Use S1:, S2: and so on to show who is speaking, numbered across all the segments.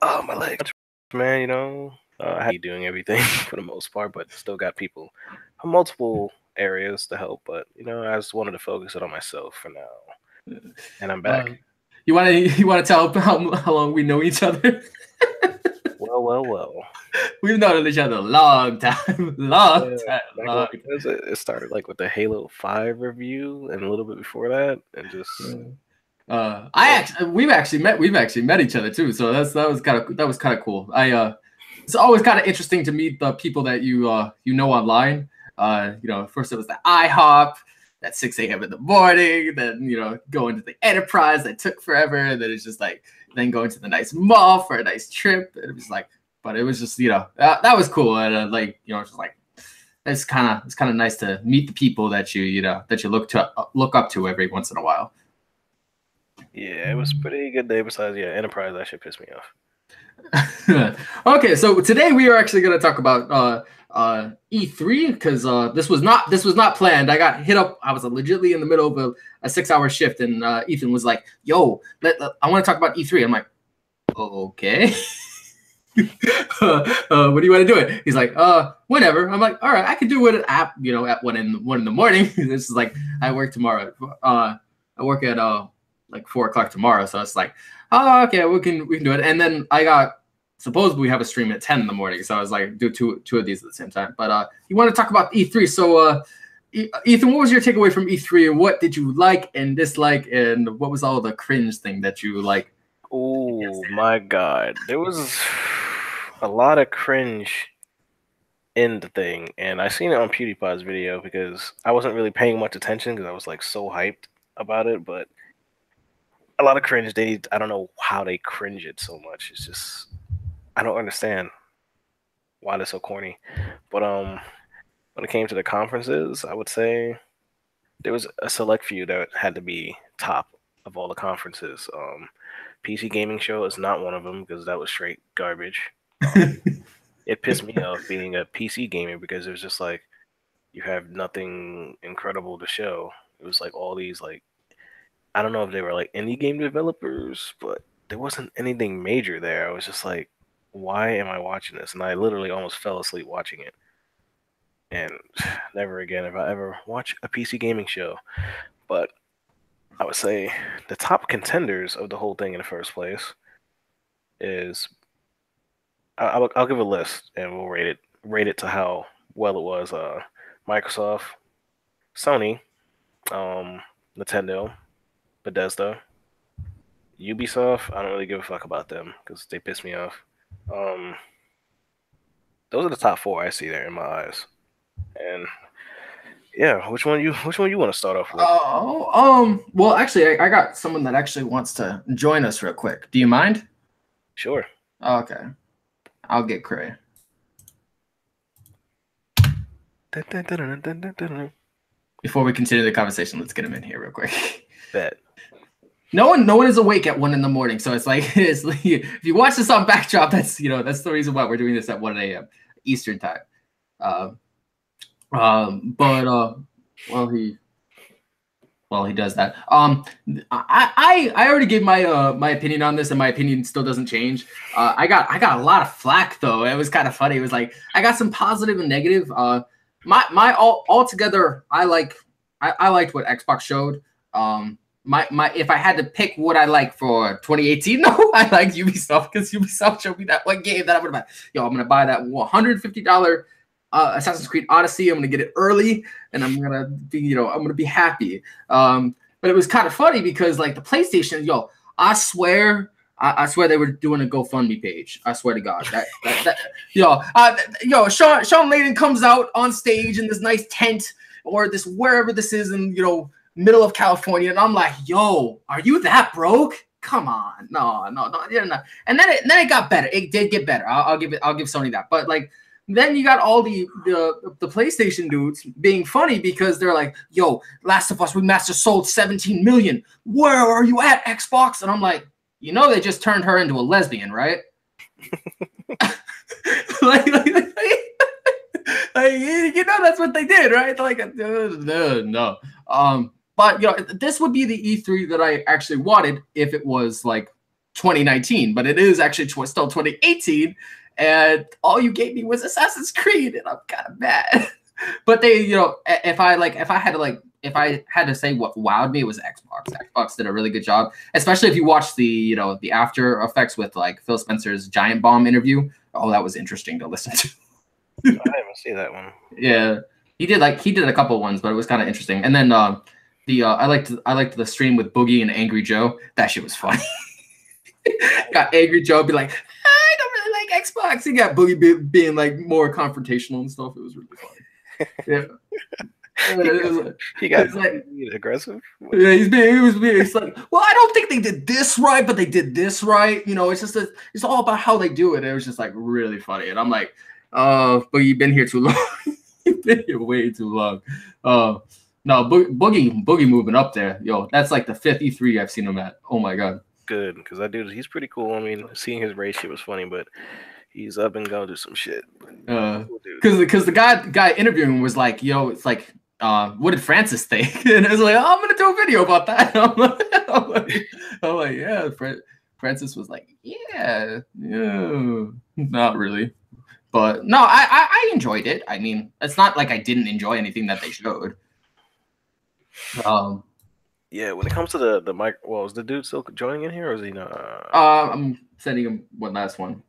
S1: Oh, my legs, man. I had doing everything for the most part, but still got people from multiple areas to help. But I just wanted to focus it on myself for now, and I'm back.
S2: You want to tell how long we know each other?
S1: Well.
S2: We've known each other a long time, long
S1: Yeah,
S2: time,
S1: back
S2: long.
S1: when it started like with the Halo 5 review, and a little bit before that, and just
S2: We've actually met each other too, so that was kind of cool. It's always kind of interesting to meet the people that you know online. First it was the IHOP at 6 a.m. in the morning, then going to the Enterprise that took forever, and then it's just like then going to the nice mall for a nice trip. And it was like, but it was just that was cool, and it's just like it's kind of nice to meet the people that you look up to every once in a while.
S1: yeah, it was a pretty good day. Besides, yeah, Enterprise, that shit pissed me off.
S2: Okay, so today we are actually going to talk about E3 because this was not planned. I got hit up. I was legitimately in the middle of a 6-hour shift, and Ethan was like, "Yo, I want to talk about E3." I'm like, "Okay." What do you want to do it? He's like, whenever. I'm like, all right, I can do it at 1 in the morning. This is like I work tomorrow. I work at like 4 o'clock tomorrow, so it's like, oh, okay, we can do it. And then I got supposedly we have a stream at 10 in the morning, so I was like, do two of these at the same time. But you want to talk about E3? So Ethan, what was your takeaway from E3, and what did you like and dislike, and what was all the cringe thing that you like?
S1: Oh my god, there was a lot of cringe in the thing, and I seen it on PewDiePie's video because I wasn't really paying much attention because I was like so hyped about it. But a lot of cringe. I don't know how they cringe it so much. It's just I don't understand why they're so corny. But when it came to the conferences, I would say there was a select few that had to be top of all the conferences. PC Gaming Show is not one of them because that was straight garbage. It pissed me off being a PC gamer because it was just like you have nothing incredible to show. It was like all these like I don't know if they were like indie game developers, but there wasn't anything major there. I was just like, why am I watching this? And I literally almost fell asleep watching it. And never again if I ever watch a PC gaming show. But I would say the top contenders of the whole thing in the first place is I'll give a list and we'll rate it to how well it was. Microsoft, Sony, Nintendo, Bethesda, Ubisoft. I don't really give a fuck about them because they piss me off. Those are the top 4 I see there in my eyes. And yeah, which one you want to start off with?
S2: Well, actually, I got someone that actually wants to join us real quick. Do you mind?
S1: Sure.
S2: Okay, I'll get Cray. Before we continue the conversation, let's get him in here real quick.
S1: Bet.
S2: No one is awake at 1 in the morning, so it's like if you watch this on Backdrop, that's the reason why we're doing this at 1 a.m. Eastern time. While he does that, I already gave my my opinion on this, and my opinion still doesn't change. I got a lot of flack though. It was kind of funny. It was like I got some positive and negative. My altogether, I liked what Xbox showed. My if I had to pick what I like for 2018, though, I like Ubisoft because Ubisoft showed me that one game that I'm gonna buy. I'm gonna buy that $150 Assassin's Creed Odyssey. I'm gonna get it early, and I'm gonna be happy. But it was kind of funny because like the PlayStation, I swear they were doing a GoFundMe page. I swear to God, Sean Layden comes out on stage in this nice tent or this wherever this is in middle of California, and I'm like, yo, are you that broke? Come on, no, you're not. And then it got better. It did get better. I'll give Sony that. But like, then you got all the PlayStation dudes being funny because they're like, yo, Last of Us Remastered sold 17 million. Where are you at, Xbox? And I'm like, they just turned her into a lesbian, right? That's what they did, right? Like, no. But this would be the E3 that I actually wanted if it was like 2019, but it is actually still 2018, and all you gave me was Assassin's Creed, and I'm kind of mad. But they, if I had to say what wowed me, it was Xbox. Xbox did a really good job, especially if you watch the the after effects with like Phil Spencer's Giant Bomb interview. Oh, that was interesting to listen to.
S1: I didn't see that one.
S2: Yeah, he did a couple of ones, but it was kind of interesting. And then I liked the stream with Boogie and Angry Joe. That shit was funny. Got Angry Joe be like, I don't really like Xbox. He got Boogie being like more confrontational and stuff. It was really funny. Yeah.
S1: He got like, aggressive.
S2: Yeah, he's like, well, I don't think they did this right, but they did this right. It's just it's all about how they do it. It was just like really funny, and I'm like, but you've been here too long. You've been here way too long. No, Boogie moving up there, yo. That's like the 5th E3 I've seen him at. Oh my god.
S1: Good, because that dude, he's pretty cool. I mean, seeing his race shit was funny, but he's up and gonna do some shit.
S2: Because the guy interviewing was like, it's like, what did Francis think? And I was like, I'm gonna do a video about that. I'm like, yeah. Francis was like, yeah, not really, but no, I enjoyed it. I mean, it's not like I didn't enjoy anything that they showed.
S1: Yeah, when it comes to the mic, well, is the dude still joining in here, or is he not?
S2: I'm sending him one last one.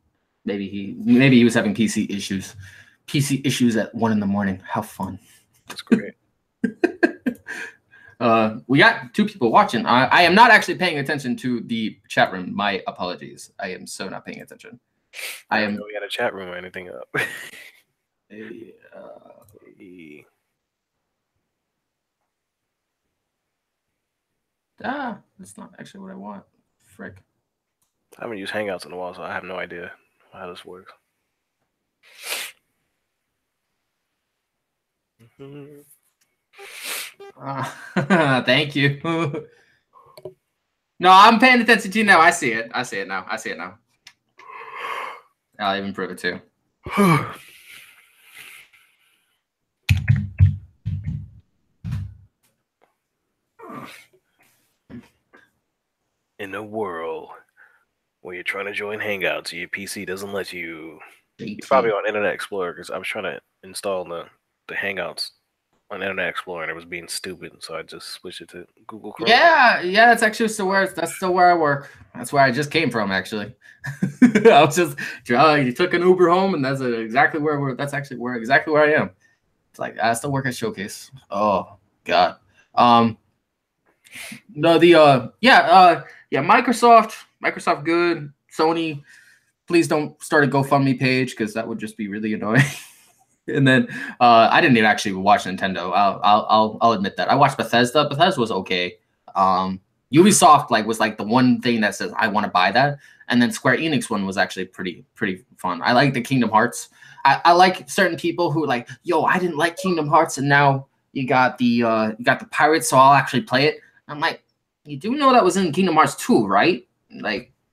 S2: Maybe he was having PC issues. PC issues at 1 a.m. How fun!
S1: That's great.
S2: We got 2 people watching. I am not actually paying attention to the chat room. My apologies. I am so not paying attention.
S1: I am. We had a chat room or anything up.
S2: That's not actually what I want. Frick.
S1: I haven't used Hangouts in a while, so I have no idea how this works.
S2: Thank you. No, I'm paying attention to you now. I see it now. I'll even prove it too.
S1: In a world where you're trying to join Hangouts, your PC doesn't let you. You're probably on Internet Explorer, because I was trying to install the Hangouts on Internet Explorer and it was being stupid, so I just switched it to Google Chrome.
S2: Yeah, that's actually still where I work. That's where I just came from, actually. I was just you took an Uber home, and that's exactly where I am. It's like I still work at Showcase. Oh god. No, Microsoft good. Sony, please don't start a GoFundMe page, because that would just be really annoying. And then I didn't even actually watch Nintendo. I'll admit that. I watched Bethesda. Bethesda was okay. Ubisoft was the one thing that says I want to buy that. And then Square Enix one was actually pretty fun. I like the Kingdom Hearts. I like certain people who I didn't like Kingdom Hearts, and now you got the Pirates, so I'll actually play it. I'm like, you do know that was in Kingdom Hearts 2, right?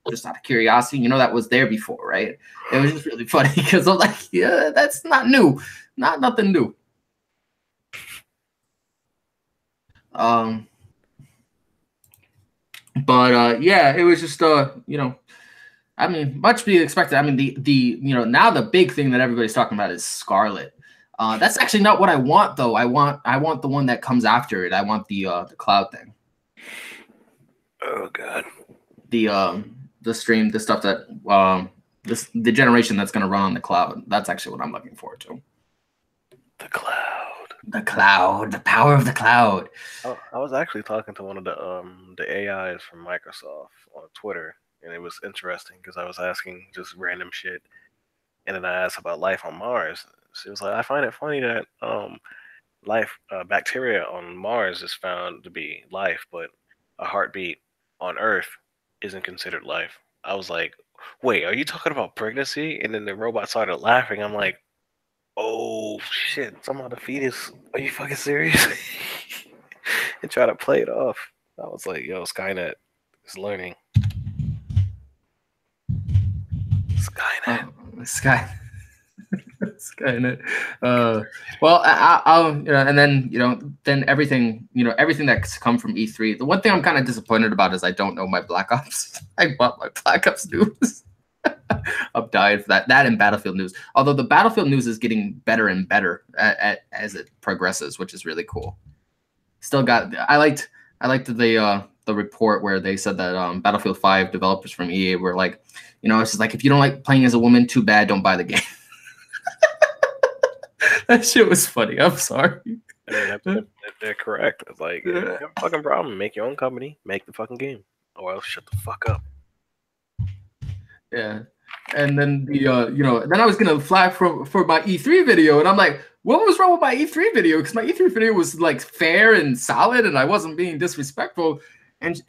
S2: Just out of curiosity, that was there before, right? It was just really funny because I'm like, yeah, that's not new, nothing new. But yeah, it was just I mean, much to be expected. I mean, the now the big thing that everybody's talking about is Scarlet. That's actually not what I want, though. I want the one that comes after it. I want the cloud thing.
S1: Oh god.
S2: The stream, the stuff that the generation that's going to run on the cloud. That's actually what I'm looking forward to.
S1: The cloud.
S2: The cloud. The power of the cloud.
S1: Oh, I was actually talking to one of the AIs from Microsoft on Twitter, and it was interesting because I was asking just random shit, and then I asked about life on Mars. She was like, I find it funny that bacteria on Mars is found to be life, but a heartbeat on Earth isn't considered life. I was like, wait, are you talking about pregnancy? And then the robot started laughing. I'm like, oh shit, somehow the fetus, are you fucking serious? And try to play it off. I was like, yo, Skynet is learning.
S2: Well, I'll and then then everything everything that's come from E3. The one thing I'm kind of disappointed about is I don't know my Black Ops. I bought my Black Ops news. I'm dying for that. That and Battlefield news. Although the Battlefield news is getting better and better as it progresses, which is really cool. Still got. I liked the report where they said that Battlefield 5 developers from EA were like, it's just like, if you don't like playing as a woman, too bad, don't buy the game. That shit was funny. I'm sorry.
S1: I mean, they're correct. It's like, you have a fucking problem. Make your own company. Make the fucking game. Or else shut the fuck up.
S2: Yeah. And then then I was gonna flag for my E3 video, and I'm like, what was wrong with my E3 video? Because my E3 video was like fair and solid, and I wasn't being disrespectful. And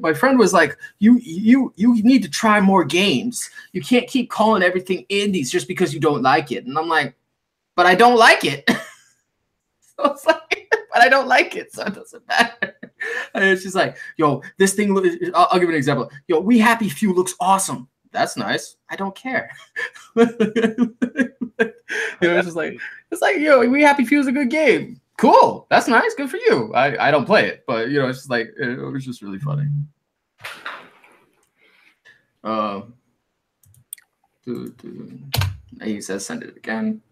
S2: my friend was like, you need to try more games. You can't keep calling everything indies just because you don't like it. And I'm like, but I don't like it. So it's like, but I don't like it, so it doesn't matter. And she's like, yo, this thing. I'll give you an example. Yo, We Happy Few looks awesome. That's nice. I don't care. It's just like, yo, We Happy Few is a good game. Cool. That's nice. Good for you. I don't play it, but it's just like, it was just really funny. He says send it again.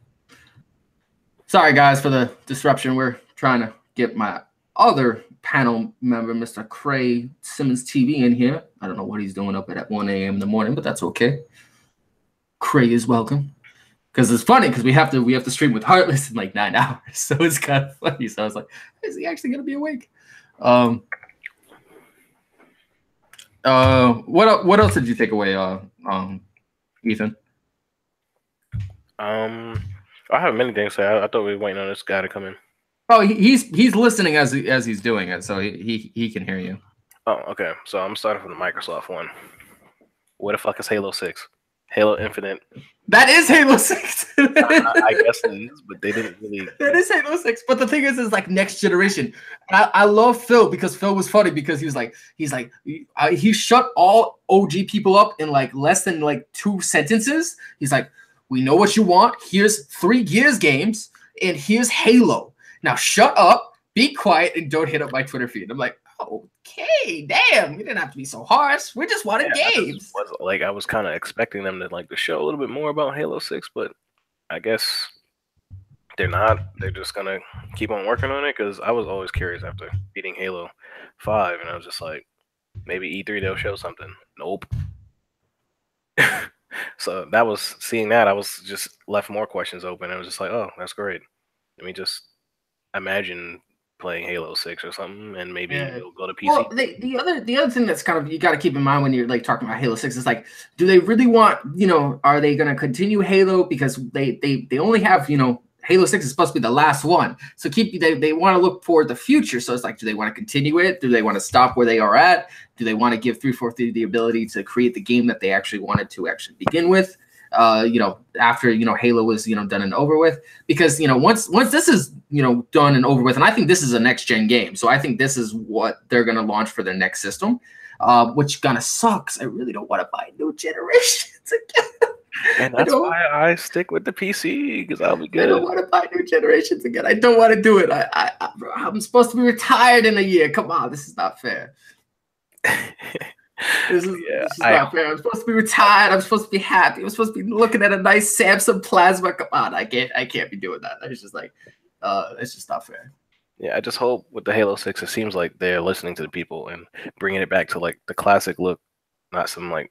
S2: Sorry guys for the disruption. We're trying to get my other panel member, Mr. Cray Simmons TV, in here. I don't know what he's doing up at 1 a.m. in the morning, but that's okay. Cray is welcome. Because it's funny because we have to stream with Heartless in like 9 hours, so it's kind of funny. So I was like, is he actually gonna be awake? What else did you take away, Ethan?
S1: I have many things to say. I thought we were waiting on this guy to come in.
S2: Oh, he's listening as he's doing it, so he can hear you.
S1: Oh, okay. So I'm starting from the Microsoft one. Where the fuck is Halo 6? Halo Infinite.
S2: That is Halo 6.
S1: I guess it is, but they didn't really.
S2: That is Halo 6. But the thing is like next generation. And I love Phil because Phil was funny because he shut all OG people up in like less than like 2 sentences. He's like, we know what you want. Here's 3 Gears games, and here's Halo. Now shut up, be quiet, and don't hit up my Twitter feed. I'm like, okay, damn, you didn't have to be so harsh. We just wanted games.
S1: I was kind of expecting them to show a little bit more about Halo 6, but I guess they're not. They're just gonna keep on working on it because I was always curious after beating Halo 5, and I was just like, maybe E3 they'll show something. Nope. So seeing that, I was just left more questions open. I was just like, oh, that's great. Let me just imagine playing Halo 6 or something, and maybe it'll go to PC.
S2: Well, the other thing that's kind of you got to keep in mind when you're like talking about Halo 6 is like, do they really want, are they going to continue Halo because they only have, Halo 6 is supposed to be the last one. So they want to look forward to the future. So it's like, do they want to continue it? Do they want to stop where they are at? Do they want to give 343 the ability to create the game that they actually wanted to actually begin with? After Halo was done and over with, because once this is done and over with, and I think this is a next gen game, so I think this is what they're gonna launch for their next system, which kind of sucks. I really don't want to buy new generations again.
S1: And that's why I stick with the PC, because I'll be good.
S2: I don't want to buy new generations again. I don't want to do it. I'm supposed to be retired in a year. Come on, this is not fair. This is not fair. I'm supposed to be retired. I'm supposed to be happy. I'm supposed to be looking at a nice Samsung Plasma. Come on, I can't be doing that. It's just like, it's just not fair.
S1: Yeah, I just hope with the Halo 6, it seems like they're listening to the people and bringing it back to like the classic look, not some like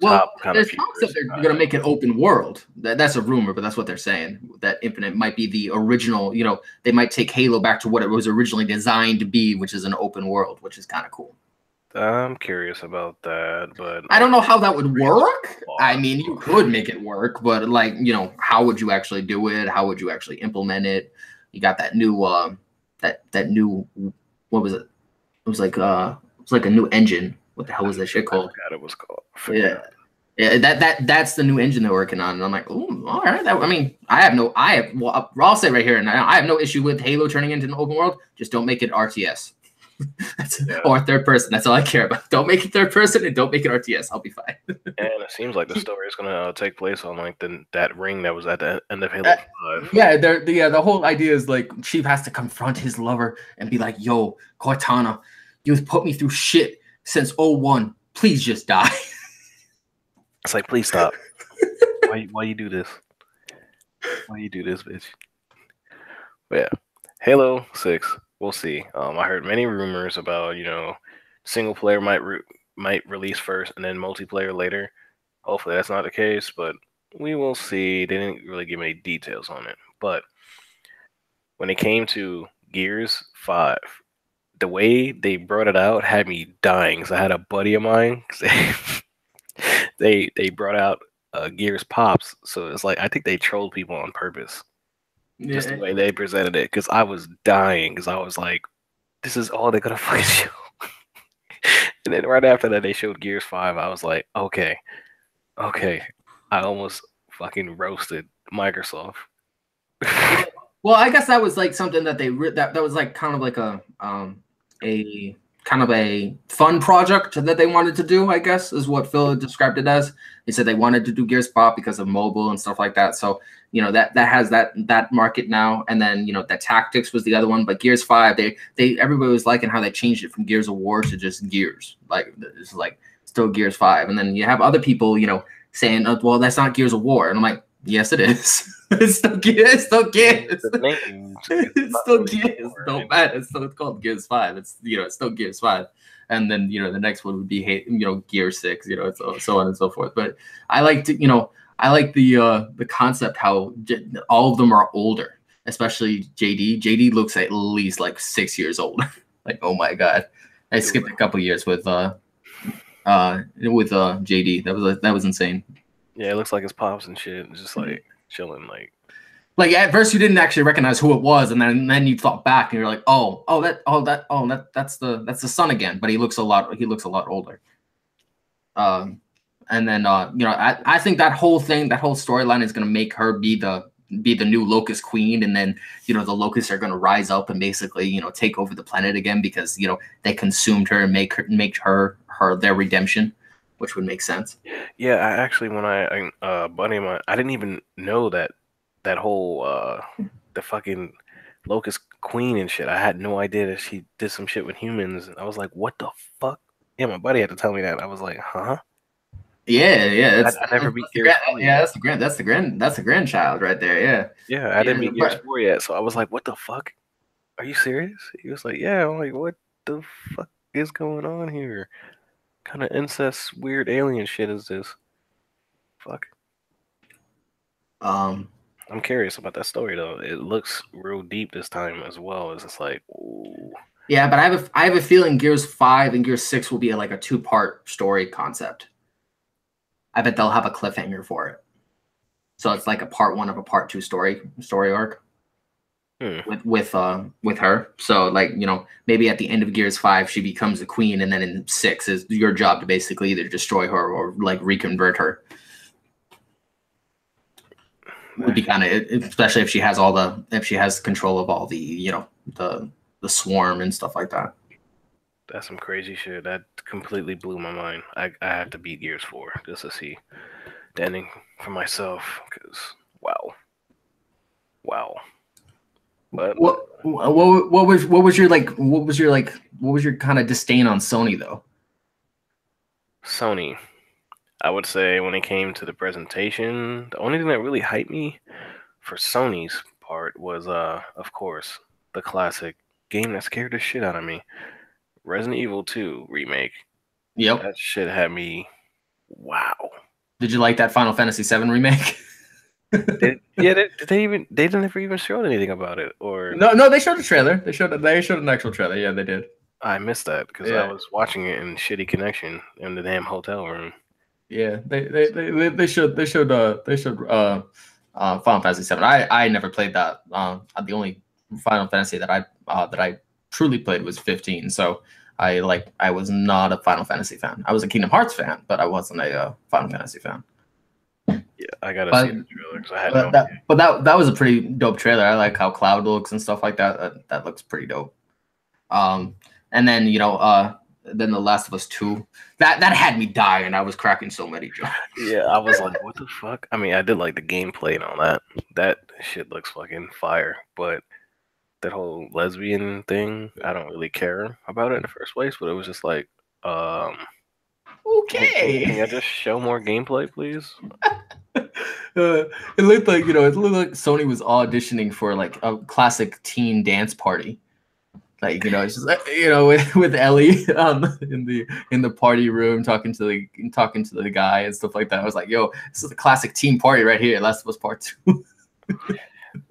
S2: top kind of. There's talks that they're gonna make it open world. That's a rumor, but that's what they're saying. That Infinite might be the original. They might take Halo back to what it was originally designed to be, which is an open world, which is kind of cool.
S1: I'm curious about that, but
S2: I don't know how that would work. I mean, you could make it work, but like, how would you actually do it? How would you actually implement it? You got that new, that new, what was it? It was like a new engine. What the hell was that shit called?
S1: I forgot it was called.
S2: Yeah, that's the new engine they're working on, and I'm like, oh, all right. I'll say right here, and I have no issue with Halo turning into an open world. Just don't make it RTS. Or third person. That's all I care about. Don't make it third person and don't make it RTS. I'll be fine.
S1: And it seems like the story is gonna take place on like that ring that was at the end of Halo 5.
S2: Yeah, the whole idea is like Chief has to confront his lover and be like, "Yo, Cortana, you've put me through shit since 01. Please just die."
S1: It's like, please stop. Why you do this? Why you do this, bitch? But yeah, Halo 6. We'll see. I heard many rumors about single player might release first and then multiplayer later. Hopefully that's not the case, but we will see. They didn't really give any details on it. But when it came to Gears 5, the way they brought it out had me dying. So I had a buddy of mine. They brought out Gears Pops. So it's like I think they trolled people on purpose. Just the way they presented it, because I was dying, because I was like, this is all they're gonna fucking show. And then right after that they showed Gears 5. I was like, okay. I almost fucking roasted Microsoft.
S2: Well, I guess that was like something that that was like kind of like a kind of a fun project that they wanted to do, I guess, is what Phil described it as. They said they wanted to do Gears Pop because of mobile and stuff like that. So, that has that market now. And then, that Tactics was the other one. But Gears 5, everybody was liking how they changed it from Gears of War to just Gears. Like, it's like still Gears 5. And then you have other people, saying, oh, well, that's not Gears of War. And I'm like, yes, it is. It's still Gears. It's still Gears. It's still Gears. Don't matter. It's still called Gears 5. It's it's still Gears 5. And then the next one would be Gear 6. So on and so forth. But I like the concept how all of them are older, especially JD. JD looks at least like 6 years old. Like, oh my god, I skipped a couple years with JD. That was insane.
S1: Yeah, it looks like his pops and shit. It's just like chilling, like
S2: at first you didn't actually recognize who it was, and then you thought back and you're like, that's the son again. But he looks a lot older. And then I think that whole storyline is gonna make her be the new Locust Queen, and then the Locusts are gonna rise up and basically take over the planet again because they consumed her and make her their redemption, which would make sense.
S1: Yeah, I actually, when buddy of mine, I didn't even know that whole the fucking Locust Queen and shit. I had no idea that she did some shit with humans. I was like, what the fuck? Yeah, my buddy had to tell me that. I was like, huh?
S2: Yeah.
S1: I never beat Gears 4
S2: yet. That's the grandchild right there. Yeah.
S1: Yeah, I didn't beat Gears 4 yet, so I was like, what the fuck? Are you serious? He was like, yeah. I'm like, what the fuck is going on here? Kind of incest, weird alien shit is this? Fuck. I'm curious about that story though. It looks real deep this time as well. It's just like, ooh.
S2: Yeah, but I have a feeling Gears 5 and Gears 6 will be like a 2-part story concept. I bet they'll have a cliffhanger for it. So it's like a part 1 of a part 2 story arc. With her. So like, maybe at the end of Gears 5 she becomes a queen, and then in 6 is your job to basically either destroy her or like reconvert her. Would be kind of, especially if she has control of all the the swarm and stuff like that.
S1: That's some crazy shit. That completely blew my mind. I have to beat Gears 4 just to see the ending for myself, because wow. But
S2: what was your kind of disdain on Sony though?
S1: Sony, I would say when it came to the presentation, the only thing that really hyped me for Sony's part was of course, the classic game that scared the shit out of me, Resident Evil 2 remake.
S2: Yep.
S1: That shit had me wow.
S2: Did you like that Final Fantasy 7 remake?
S1: They never even showed anything about it, or
S2: no, they showed a trailer. They showed an actual trailer. Yeah, they did.
S1: I missed that because I was watching it in shitty connection in the damn hotel room.
S2: Yeah, they showed Final Fantasy 7. I never played that. The only Final Fantasy that I truly played was 15. So I was not a Final Fantasy fan. I was a Kingdom Hearts fan, but I wasn't a Final Fantasy fan.
S1: Yeah, I gotta see the trailer because I had no idea.
S2: But that was a pretty dope trailer. I like how Cloud looks and stuff like that. That looks pretty dope. And then then The Last of Us 2. That had me dying. I was cracking so many jokes.
S1: Yeah, I was like, what the fuck? I mean, I did like the gameplay and all that. That shit looks fucking fire, but that whole lesbian thing, I don't really care about it in the first place, but it was just like,
S2: Okay.
S1: can you just show more gameplay, please?
S2: It looked like Sony was auditioning for like a classic teen dance party. Like, it's just like, with Ellie in the party room talking to the guy and stuff like that. I was like, yo, this is a classic teen party right here. Last of Us Part 2.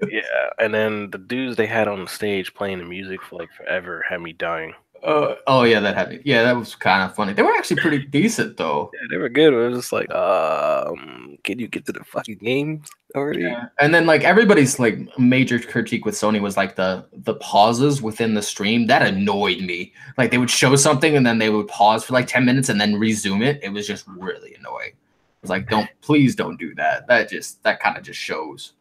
S1: Yeah, and then the dudes they had on the stage playing the music for like forever had me dying.
S2: Oh yeah, that happened. Yeah, that was kind of funny. They were actually pretty decent though.
S1: Yeah, they were good. It was just like, can you get to the fucking games already?
S2: Yeah. And then like everybody's like major critique with Sony was like the pauses within the stream. That annoyed me. Like they would show something and then they would pause for like 10 minutes and then resume it. It was just really annoying. I was like, please don't do that. That kind of just shows.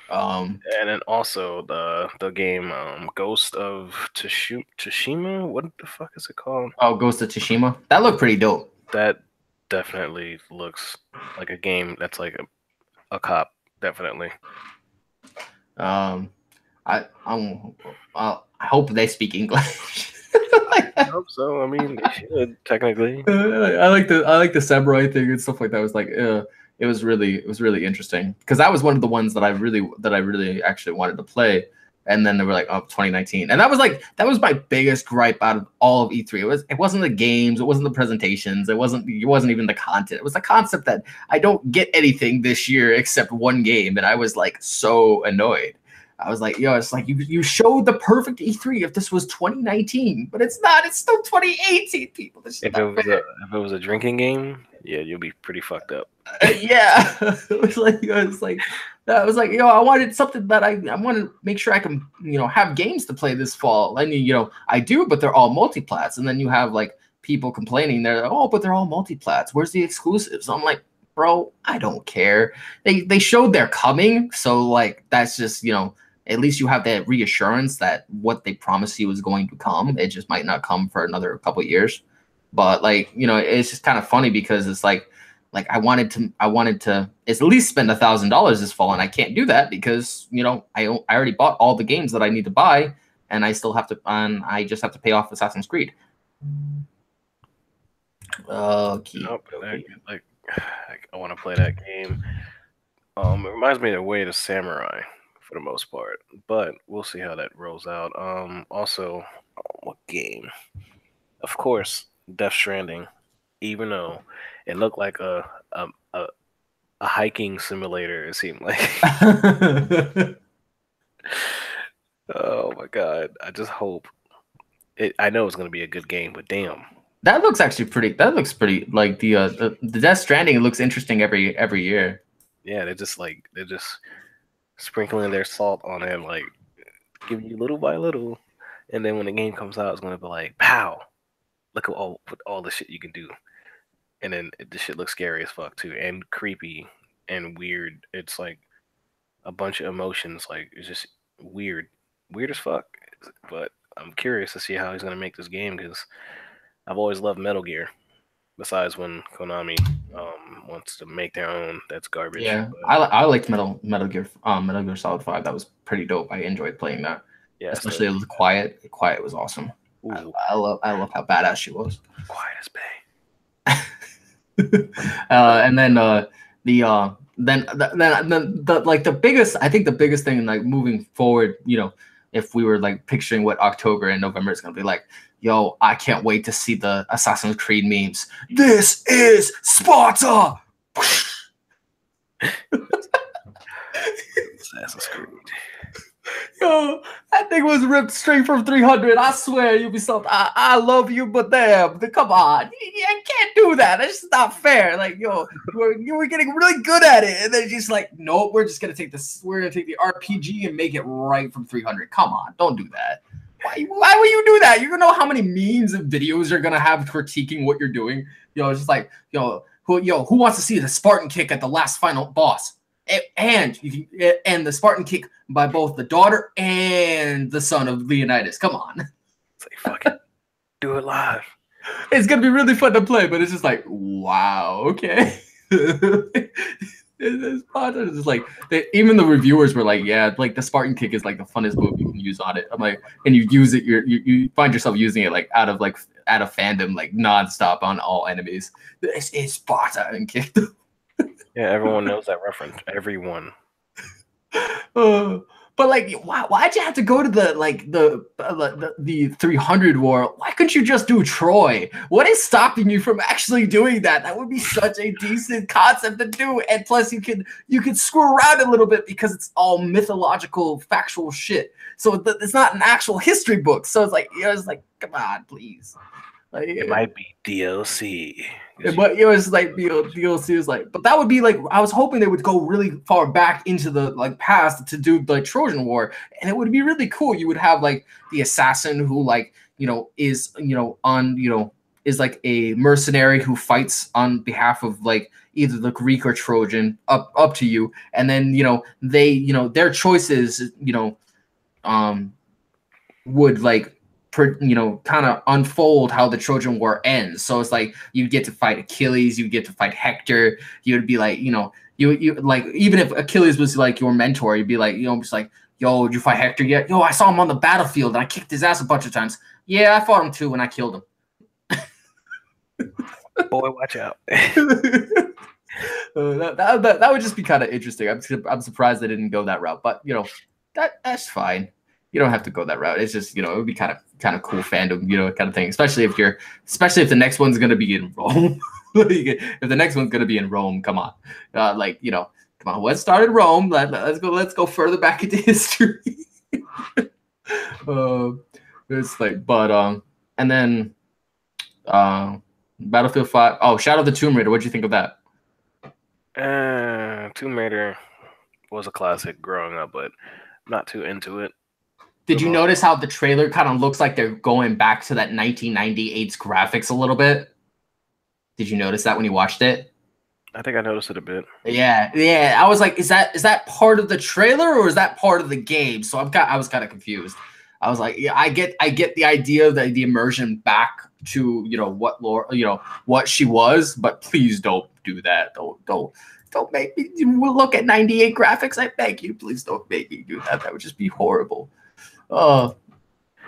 S1: And then also the game Ghost of Tsushima. What the fuck is it called?
S2: Oh, Ghost of Tsushima. That looked pretty dope.
S1: That definitely looks like a game that's like a cop. Definitely.
S2: I hope they speak English.
S1: I hope so. I mean, they should technically.
S2: I like the samurai thing and stuff like that. It was like, it was really interesting because that was one of the ones that I really actually wanted to play. And then they were like, oh, 2019, and that was my biggest gripe out of all of E3. It wasn't the games, it wasn't the presentations, it wasn't even the content. It was the concept that I don't get anything this year except one game, and I was like so annoyed. I was like, yo, it's like you showed the perfect E3 if this was 2019, but it's not. It's still 2018, people.
S1: If it was a drinking game, yeah, you'll be pretty fucked up.
S2: Yeah, it was like I was like, yo, I wanted something that I want to make sure I can, have games to play this fall. I mean, I do, but they're all multiplats. And then you have like people complaining, they're like, oh, but they're all multiplats. Where's the exclusives? I'm like, bro, I don't care. They showed they're coming, so like that's just at least you have that reassurance that what they promised you is going to come. It just might not come for another couple of years. But like, it's just kind of funny because it's like I wanted to at least spend $1,000 this fall, and I can't do that because I already bought all the games that I need to buy, and I still have to, and I just have to pay off Assassin's Creed. Okay.
S1: Nope, like I want to play that game. It reminds me of Way of the Samurai for the most part, but we'll see how that rolls out. Also, what game? Of course, Death Stranding, even though it looked like a hiking simulator, it seemed like. Oh my god! I just hope it. I know it's gonna be a good game, but damn.
S2: That looks actually pretty. That looks pretty. Like the Death Stranding looks interesting every year.
S1: Yeah, they're just sprinkling their salt on it, like giving you little by little, and then when the game comes out, it's gonna be like, pow! Look at all the shit you can do, and then the shit looks scary as fuck too, and creepy and weird. It's like a bunch of emotions. Like it's just weird as fuck. But I'm curious to see how he's gonna make this game because I've always loved Metal Gear. Besides when Konami wants to make their own, that's garbage.
S2: Yeah, but I liked Metal Gear Solid 5. That was pretty dope. I enjoyed playing that. Yeah, especially with Quiet. Quiet was awesome. I love how badass she was.
S1: Quiet as Bay.
S2: And then the biggest thing like moving forward, if we were like picturing what October and November is gonna be like, yo, I can't wait to see the Assassin's Creed memes. This is Sparta.
S1: Assassin's Creed.
S2: Yo, that thing was ripped straight from 300. I swear, Ubisoft, I love you, but damn, come on, you can't do that. That's just not fair. Like, yo, you were getting really good at it, and then just like, nope, we're just gonna take this. We're gonna take the RPG and make it right from 300. Come on, don't do that. Why would you do that? You know how many memes and videos you're gonna have critiquing what you're doing? Yo, it's just like, who wants to see the Spartan kick at the last final boss? And the Spartan kick by both the daughter and the son of Leonidas. Come on.
S1: It's like, fuck it, do it live.
S2: It's gonna be really fun to play, but it's just like, wow, okay. It's like even the reviewers were like, yeah, like the Spartan kick is like the funnest move you can use on it. I'm like, and you use it, you find yourself using it like out of fandom, like nonstop on all enemies. It's Sparta and kick.
S1: Yeah, everyone knows that reference. Everyone.
S2: But like, why'd you have to go to the 300 war? Why couldn't you just do Troy? What is stopping you from actually doing that? That would be such a decent concept to do, and plus you could screw around a little bit because it's all mythological, factual shit. So it's not an actual history book. So it's like, come on, please. Like,
S1: it might be DLC.
S2: It was like DLC was like, but that would be like, I was hoping they would go really far back into the like past to do the Trojan War, and it would be really cool. You would have like the assassin who like is is like a mercenary who fights on behalf of like either the Greek or Trojan up to you, and then they their choices would like kind of unfold how the Trojan War ends. So it's like you get to fight Achilles, you get to fight Hector. You would be like, you like, even if Achilles was like your mentor, you'd be like, just like, yo, did you fight Hector yet? Yo, I saw him on the battlefield and I kicked his ass a bunch of times. Yeah, I fought him too and I killed him.
S1: Boy, watch out.
S2: That would just be kind of interesting. I'm surprised they didn't go that route, but that's fine. You don't have to go that route. It's just, it would be kind of cool fandom, kind of thing. Especially if the next one's gonna be in Rome. If the next one's gonna be in Rome, come on, come on. What started Rome? Let's go further back into history. It's like, but and then Battlefield 5. Oh, Shadow of the Tomb Raider. What'd you think of that?
S1: Tomb Raider was a classic growing up, but I'm not too into it.
S2: Did you notice how the trailer kind of looks like they're going back to that 1998's graphics a little bit? Did you notice that when you watched it?
S1: I think I noticed it a bit.
S2: Yeah. I was like, is that part of the trailer or is that part of the game? So I was kind of confused. I was like, yeah, I get the idea of the immersion back to what she was, but please don't do that. Don't make me look at 98 graphics. I beg you, please don't make me do that. That would just be horrible. But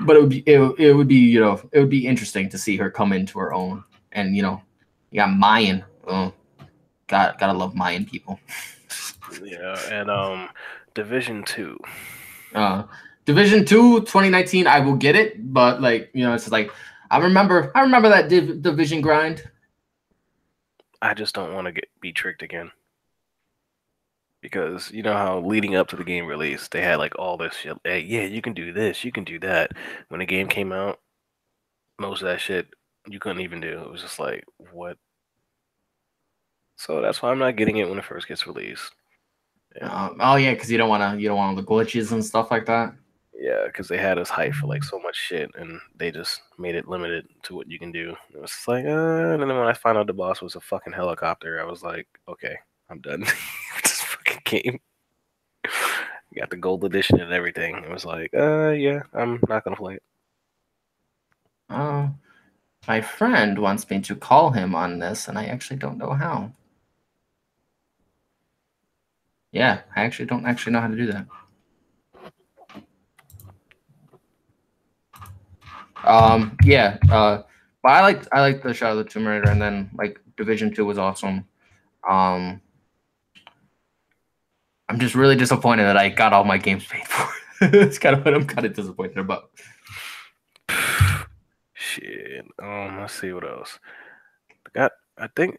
S2: it would be interesting to see her come into her own, and you got Mayan. Oh, gotta love Mayan people.
S1: Yeah, and Division 2.
S2: Division 2, 2019. I will get it, but like it's just like I remember that Division grind.
S1: I just don't want to be tricked again. Because you know how leading up to the game release, they had like all this shit. Hey, yeah, you can do this, you can do that. When the game came out, most of that shit you couldn't even do. It was just like, what? So that's why I'm not getting it when it first gets released.
S2: Yeah. Because you don't want the glitches and stuff like that.
S1: Yeah, because they had us hyped for like so much shit, and they just made it limited to what you can do. It was like, and then when I found out the boss was a fucking helicopter, I was like, okay, I'm done with this fucking game. You got the gold edition and everything. It was like, yeah, I'm not gonna play it.
S2: My friend wants me to call him on this, and I actually don't know how. Yeah, I actually don't know how to do that. But I like the Shadow of the Tomb Raider, and then like Division 2 was awesome. I'm just really disappointed that I got all my games paid for. It's kind of what I'm kind of disappointed about.
S1: Shit. Let's see what else. I think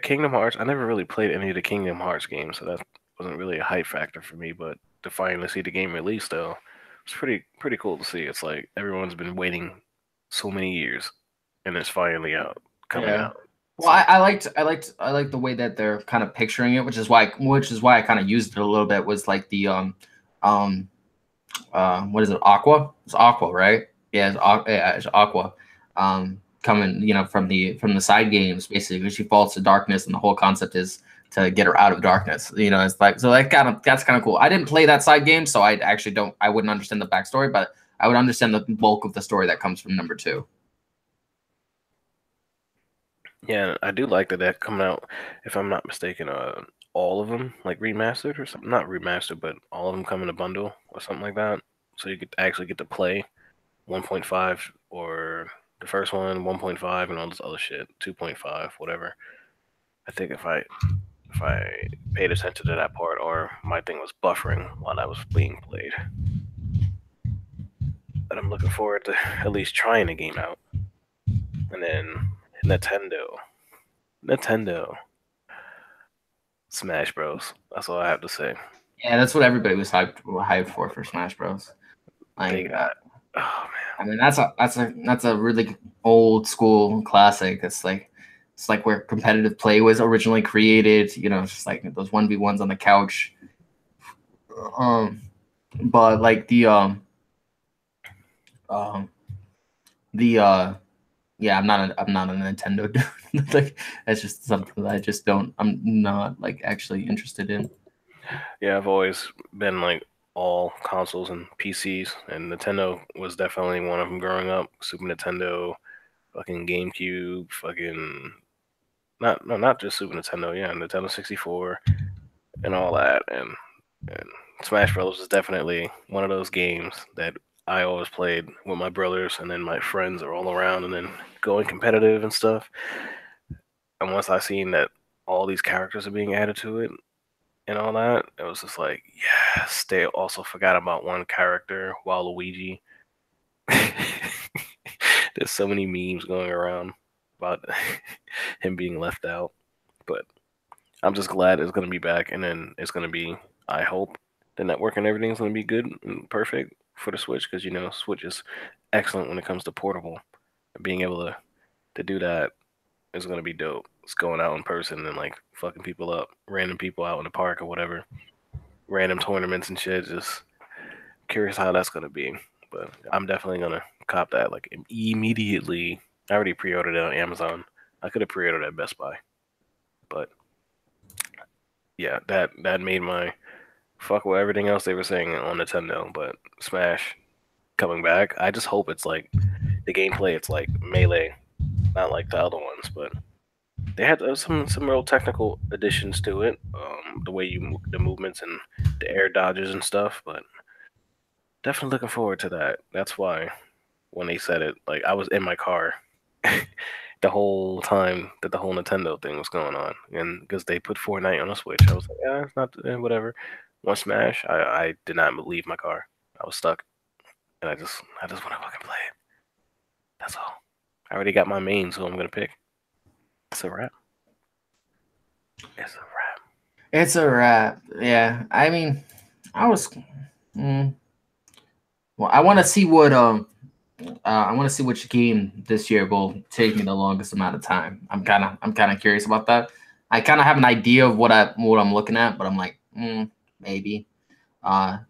S1: Kingdom Hearts. I never really played any of the Kingdom Hearts games, so that wasn't really a hype factor for me. But to finally see the game released, though, it's pretty cool to see. It's like everyone's been waiting so many years, and it's finally coming out.
S2: Well, I liked the way that they're kind of picturing it, which is why I kind of used it a little bit. Was like the what is it? Aqua? It's Aqua, right? Yeah, it's Aqua. Coming, from the side games, basically, she falls to darkness, and the whole concept is to get her out of darkness. It's like, so that's kind of cool. I didn't play that side game, so I wouldn't understand the backstory, but I would understand the bulk of the story that comes from number 2.
S1: Yeah, I do like that they're coming out, if I'm not mistaken, all of them like remastered or something. Not remastered, but all of them come in a bundle or something like that. So you could actually get to play 1.5 or the first one, 1.5, and all this other shit, 2.5, whatever. I think if I paid attention to that part, or my thing was buffering while that was being played. But I'm looking forward to at least trying the game out. And then Nintendo, Smash Bros. That's all I have to say.
S2: Yeah, that's what everybody was hyped for Smash Bros.
S1: They
S2: Like,
S1: got, oh man,
S2: I mean, that's a really old school classic. It's like where competitive play was originally created. You know, it's just like those 1v1s on the couch. But like yeah, I'm not a Nintendo dude. Like, that's just something that I'm not like actually interested in.
S1: yeah, I've always been like all consoles and PCs, and Nintendo was definitely one of them growing up. Super Nintendo, fucking GameCube, fucking not just Super Nintendo, yeah, Nintendo 64 and all that, and Smash Bros is definitely one of those games that I always played with my brothers, and then my friends are all around, and then going competitive and stuff. And once I seen that all these characters are being added to it and all that, it was just like, yes. They also forgot about one character, Waluigi. There's so many memes going around about him being left out, but I'm just glad it's gonna be back, and then it's gonna be, I hope, the network and everything's gonna be good and perfect for the Switch, because you know Switch is excellent when it comes to portable. Being able to do that is gonna be dope. It's going out in person and like fucking people up, random people out in the park or whatever, random tournaments and shit. Just curious how that's gonna be, but I'm definitely gonna cop that like immediately. I already pre-ordered it on Amazon. I could have pre-ordered at Best Buy, but yeah, that made my fuck with everything else they were saying on Nintendo. But Smash coming back, I just hope it's like the gameplay. It's like Melee, not like the other ones, but they had some real technical additions to it. The way the movements and the air dodges and stuff. But definitely looking forward to that. That's why when they said it, like I was in my car the whole time that the whole Nintendo thing was going on, and because they put Fortnite on the Switch, I was like, yeah, it's not whatever. One Smash, I did not leave my car. I was stuck, and I just want to fucking play it. That's all. I already got my main, so I'm gonna pick. It's a wrap. It's a wrap.
S2: It's a wrap. Yeah, I mean, I was. Well, I want to see what I want to see which game this year will take me the longest amount of time. I'm kind of curious about that. I kind of have an idea of what I'm looking at, but I'm like, maybe.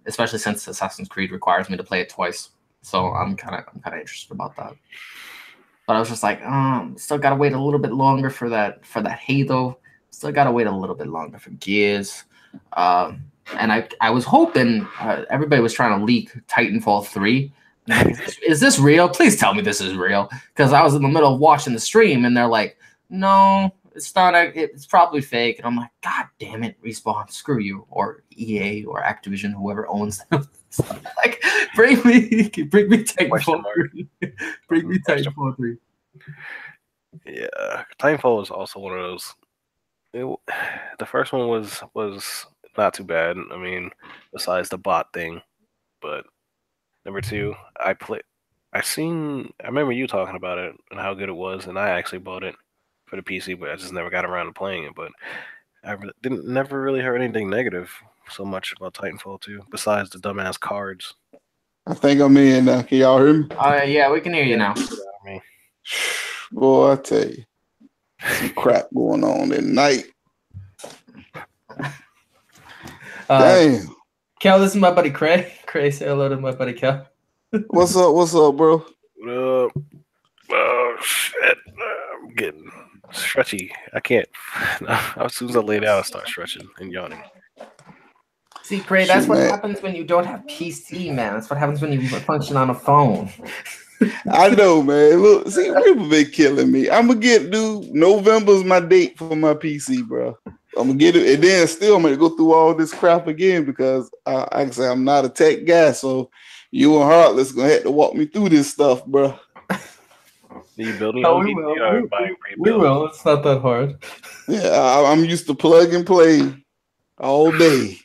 S2: Especially since Assassin's Creed requires me to play it twice, so I'm kind of interested about that. But I was just like, still gotta wait a little bit longer for that Halo. Still gotta wait a little bit longer for Gears. And I was hoping everybody was trying to leak Titanfall 3. Is this real? Please tell me this is real. Because I was in the middle of watching the stream and they're like, no, it's not. It's probably fake. And I'm like, God damn it, Respawn, screw you, or EA or Activision, whoever owns them. Like, bring me Titanfall 3. Bring me Titanfall 3.
S1: Yeah, Titanfall is also one of those. The first one was not too bad. I mean, besides the bot thing, but number two, I remember you talking about it and how good it was, and I actually bought it for the PC, but I just never got around to playing it. But I never really heard anything negative so much about Titanfall 2, besides the dumbass cards.
S3: I think I'm in now. Can y'all hear me?
S2: Yeah, we can hear you now.
S3: Boy, I tell you, some crap going on at night. Damn.
S2: Kel, this is my buddy Cray. Cray, say hello to my buddy Kel.
S3: What's up? What's up, bro?
S1: What up? Oh shit! I'm getting stretchy. I can't. As soon as I lay down, I start stretching and yawning.
S2: See, Gray, that's what happens when you don't have PC, man. That's what happens when you function on a phone.
S3: I know, man. Look, see, Reaper been killing me. I'm gonna get, dude. November's my date for my PC, bro. I'm gonna get it, and then still I'm gonna go through all this crap again because I can say I'm not a tech guy. So you and Heartless gonna have to walk me through this stuff, bro.
S1: Are you building?
S2: No, we will. We will. It's not that hard.
S3: Yeah, I'm used to plug and play all day.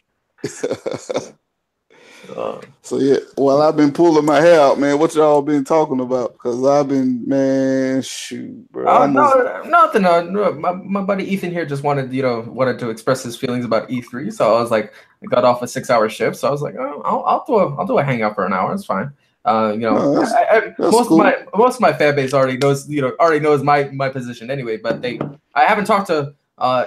S3: So yeah, well, I've been pulling my hair out, man. What y'all been talking about? Because I've been, man, shoot, bro.
S2: Nothing. My buddy Ethan here just wanted to express his feelings about E3. So I was like, I got off a 6-hour shift, so I was like, oh, I'll do a hangout for an hour. It's fine. Most of my fan base already knows my position anyway. But I haven't talked to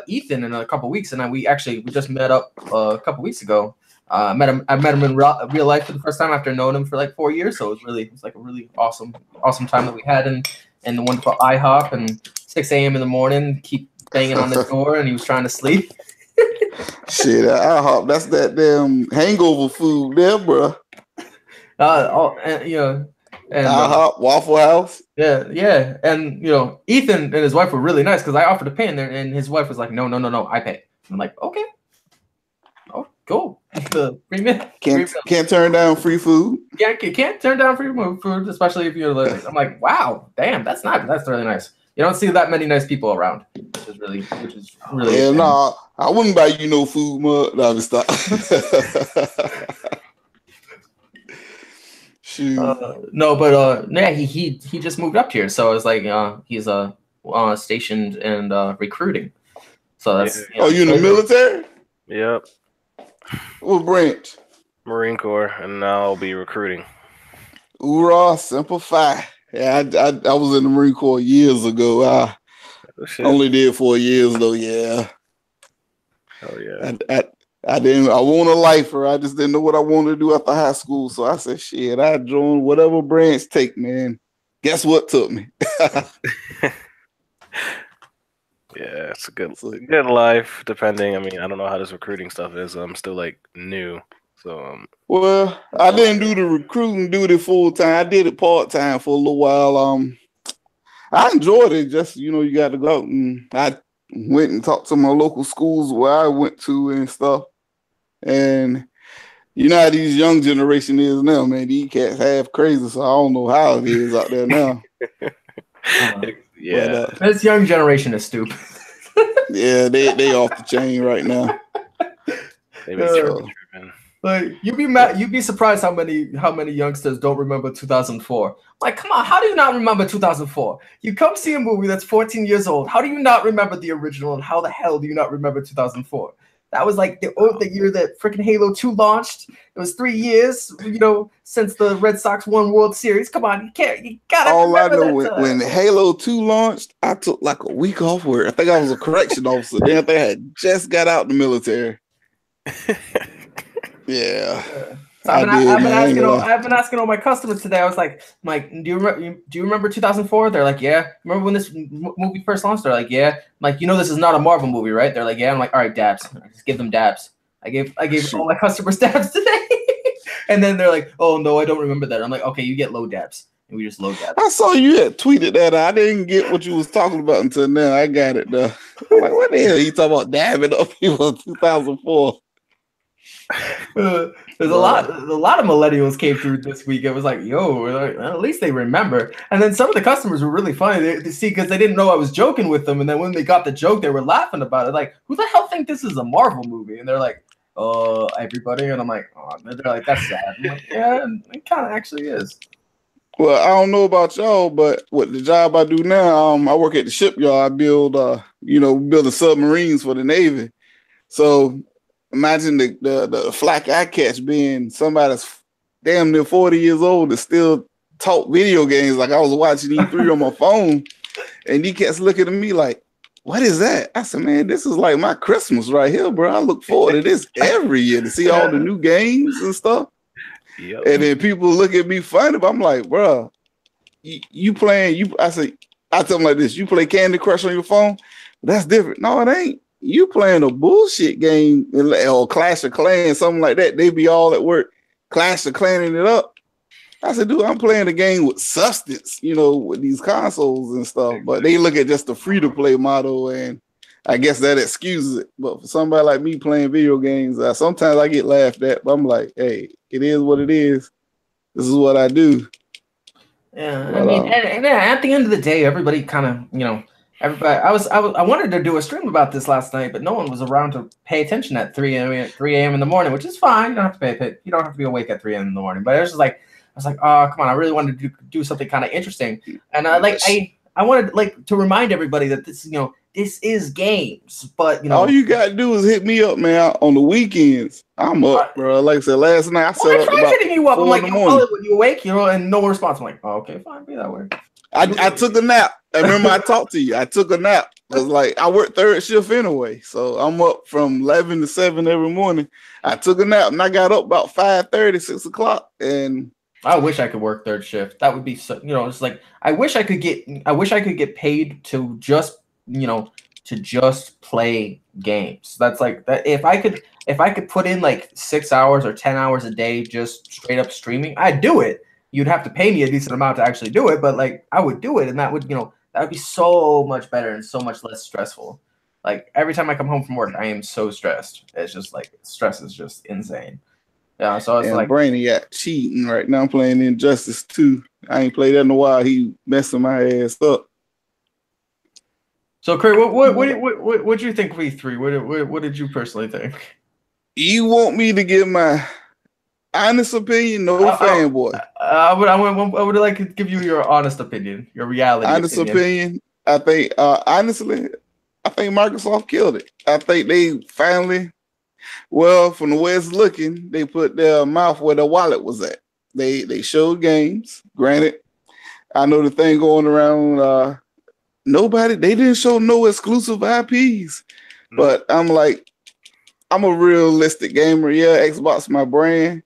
S2: Ethan in a couple weeks, and we just met up a couple weeks ago. I met him in real life for the first time after knowing him for like 4 years. So it was like a really awesome time that we had in the wonderful IHOP, and 6 a.m. in the morning, keep banging on the door, and he was trying to sleep.
S3: Shit, IHOP, that's that damn hangover food there, bro. IHOP, Waffle House.
S2: Yeah, and Ethan and his wife were really nice because I offered to pay in there, and his wife was like, no, I pay. I'm like, okay. Oh, cool.
S3: Can't turn down free food.
S2: Yeah, can't turn down free food, especially if you're like. I'm like, wow, damn, that's really nice. You don't see that many nice people around, which is really.
S3: Yeah, no, I wouldn't buy you no food, mud. No, just stop. Shoot.
S2: No, but yeah, he just moved up here, so it's like he's stationed and recruiting. So that's.
S3: You in the military?
S1: Yep.
S3: What branch?
S1: Marine Corps, and now I'll be recruiting.
S3: Hoorah, Semper Fi. Yeah, I was in the Marine Corps years ago. I only did 4 years though. Yeah.
S1: Oh yeah.
S3: I want a lifer. I just didn't know what I wanted to do after high school. So I said, shit, I joined whatever branch take, man. Guess what took me?
S1: Yeah, it's a good life, depending. I mean, I don't know how this recruiting stuff is. I'm still like new. So
S3: well, I didn't do the recruiting duty full time. I did it part time for a little while. I enjoyed it. Just you got to go out, and I went and talked to my local schools where I went to and stuff. And you know how these young generation is now, man. These cats half crazy, so I don't know how it is out there now.
S1: Yeah,
S2: but, this young generation is stupid.
S3: Yeah, they off the chain right now.
S1: They be tripping.
S2: Like you'd be surprised how many youngsters don't remember 2004. Like, come on, how do you not remember 2004? You come see a movie that's 14 years old. How do you not remember the original? And how the hell do you not remember 2004? That was like the year that freaking Halo 2 launched. It was 3 years, since the Red Sox won World Series. Come on, you gotta.
S3: All I know when Halo 2 launched, I took like a week off work. I think I was a correction officer. Then I had just got out the military. Yeah.
S2: So I've been asking all my customers today. I was like, do you remember 2004? They're like, yeah. Remember when this movie first launched? They're like, yeah. I'm like, this is not a Marvel movie, right? They're like, yeah. I'm like, all right, dabs. I just give them dabs. I gave all my customers dabs today. And then they're like, oh no, I don't remember that. I'm like, okay, you get low dabs. And we just low dabs.
S3: I saw you had tweeted that. I didn't get what you was talking about until now. I got it though. I'm like, what the hell are you talking about dabbing up people in 2004?
S2: There's a lot of millennials came through this week. It was like, at least they remember. And then some of the customers were really funny. They see, because they didn't know I was joking with them. And then when they got the joke, they were laughing about it. Like, who the hell think this is a Marvel movie? And they're like, everybody. And I'm like, oh. And they're like, that's sad. I'm like, yeah, it kind of actually is.
S3: Well, I don't know about y'all, but what the job I do now, I work at the shipyard. I build, building submarines for the Navy. So imagine the flack I catch being somebody's damn near 40 years old that still talk video games. Like I was watching E3 on my phone, and he kept looking at me like, what is that? I said, man, this is like my Christmas right here, bro. I look forward to this every year to see all the new games and stuff. Yep. And then people look at me funny, but I'm like, bro, you playing, I tell them like this, you play Candy Crush on your phone? That's different. No, it ain't. you playing a bullshit game or Clash of Clans, something like that. They be all at work, Clash of Clanning it up. I said, dude, I'm playing a game with substance, you know, with these consoles and stuff. But they look at just the free-to-play model, and I guess that excuses it. But for somebody like me playing video games, sometimes I get laughed at, but I'm like, hey, it is what it is. This is what I do.
S2: Yeah, but, I mean, and at the end of the day, everybody kind of, you know, everybody. I wanted to do a stream about this last night, but no one was around to pay attention at 3 a.m. in the morning, which is fine. You don't have to you don't have to be awake at 3 a.m. in the morning. But it was just like, I was like, oh, come on, I really wanted to do something kind of interesting, and I wanted like to remind everybody that this, you know, this is games, but you know,
S3: all you gotta do is hit me up, man, on the weekends. I'm up, bro. Like I said, last night I set up about
S2: hitting you up. I'm like,
S3: in the morning.
S2: When you awake, you know, and no response. I'm like, oh, okay, fine, be that way.
S3: I took a nap. I remember I talked to you. I took a nap. Cause like I work third shift anyway, so I'm up from 11 to 7 every morning. I took a nap and I got up about 5:30, 6 o'clock, and
S2: I wish I could work third shift. That would be so, you know, it's like I wish I could get paid to just, you know, to just play games. That's like that. If I could put in like 6 hours or 10 hours a day just straight up streaming, I'd do it. You'd have to pay me a decent amount to actually do it, but like I would do it, and that would, you know, that would be so much better and so much less stressful. Like every time I come home from work, I am so stressed. It's just like stress is just insane. Yeah, so it's like
S3: Brainiac cheating right now. I'm playing Injustice 2. I ain't played that in a while. He messing my ass up.
S2: So, Craig, what do you think V3? What did you personally think?
S3: You want me to give my honest opinion? No fanboy.
S2: I would like to give you your honest opinion, your reality.
S3: Honest opinion. I think honestly, I think Microsoft killed it. I think they finally. Well, from the way it's looking, they put their mouth where their wallet was at. They showed games. Granted, I know the thing going around. They didn't show no exclusive IPs. But I'm like, I'm a realistic gamer. Yeah, Xbox my brand.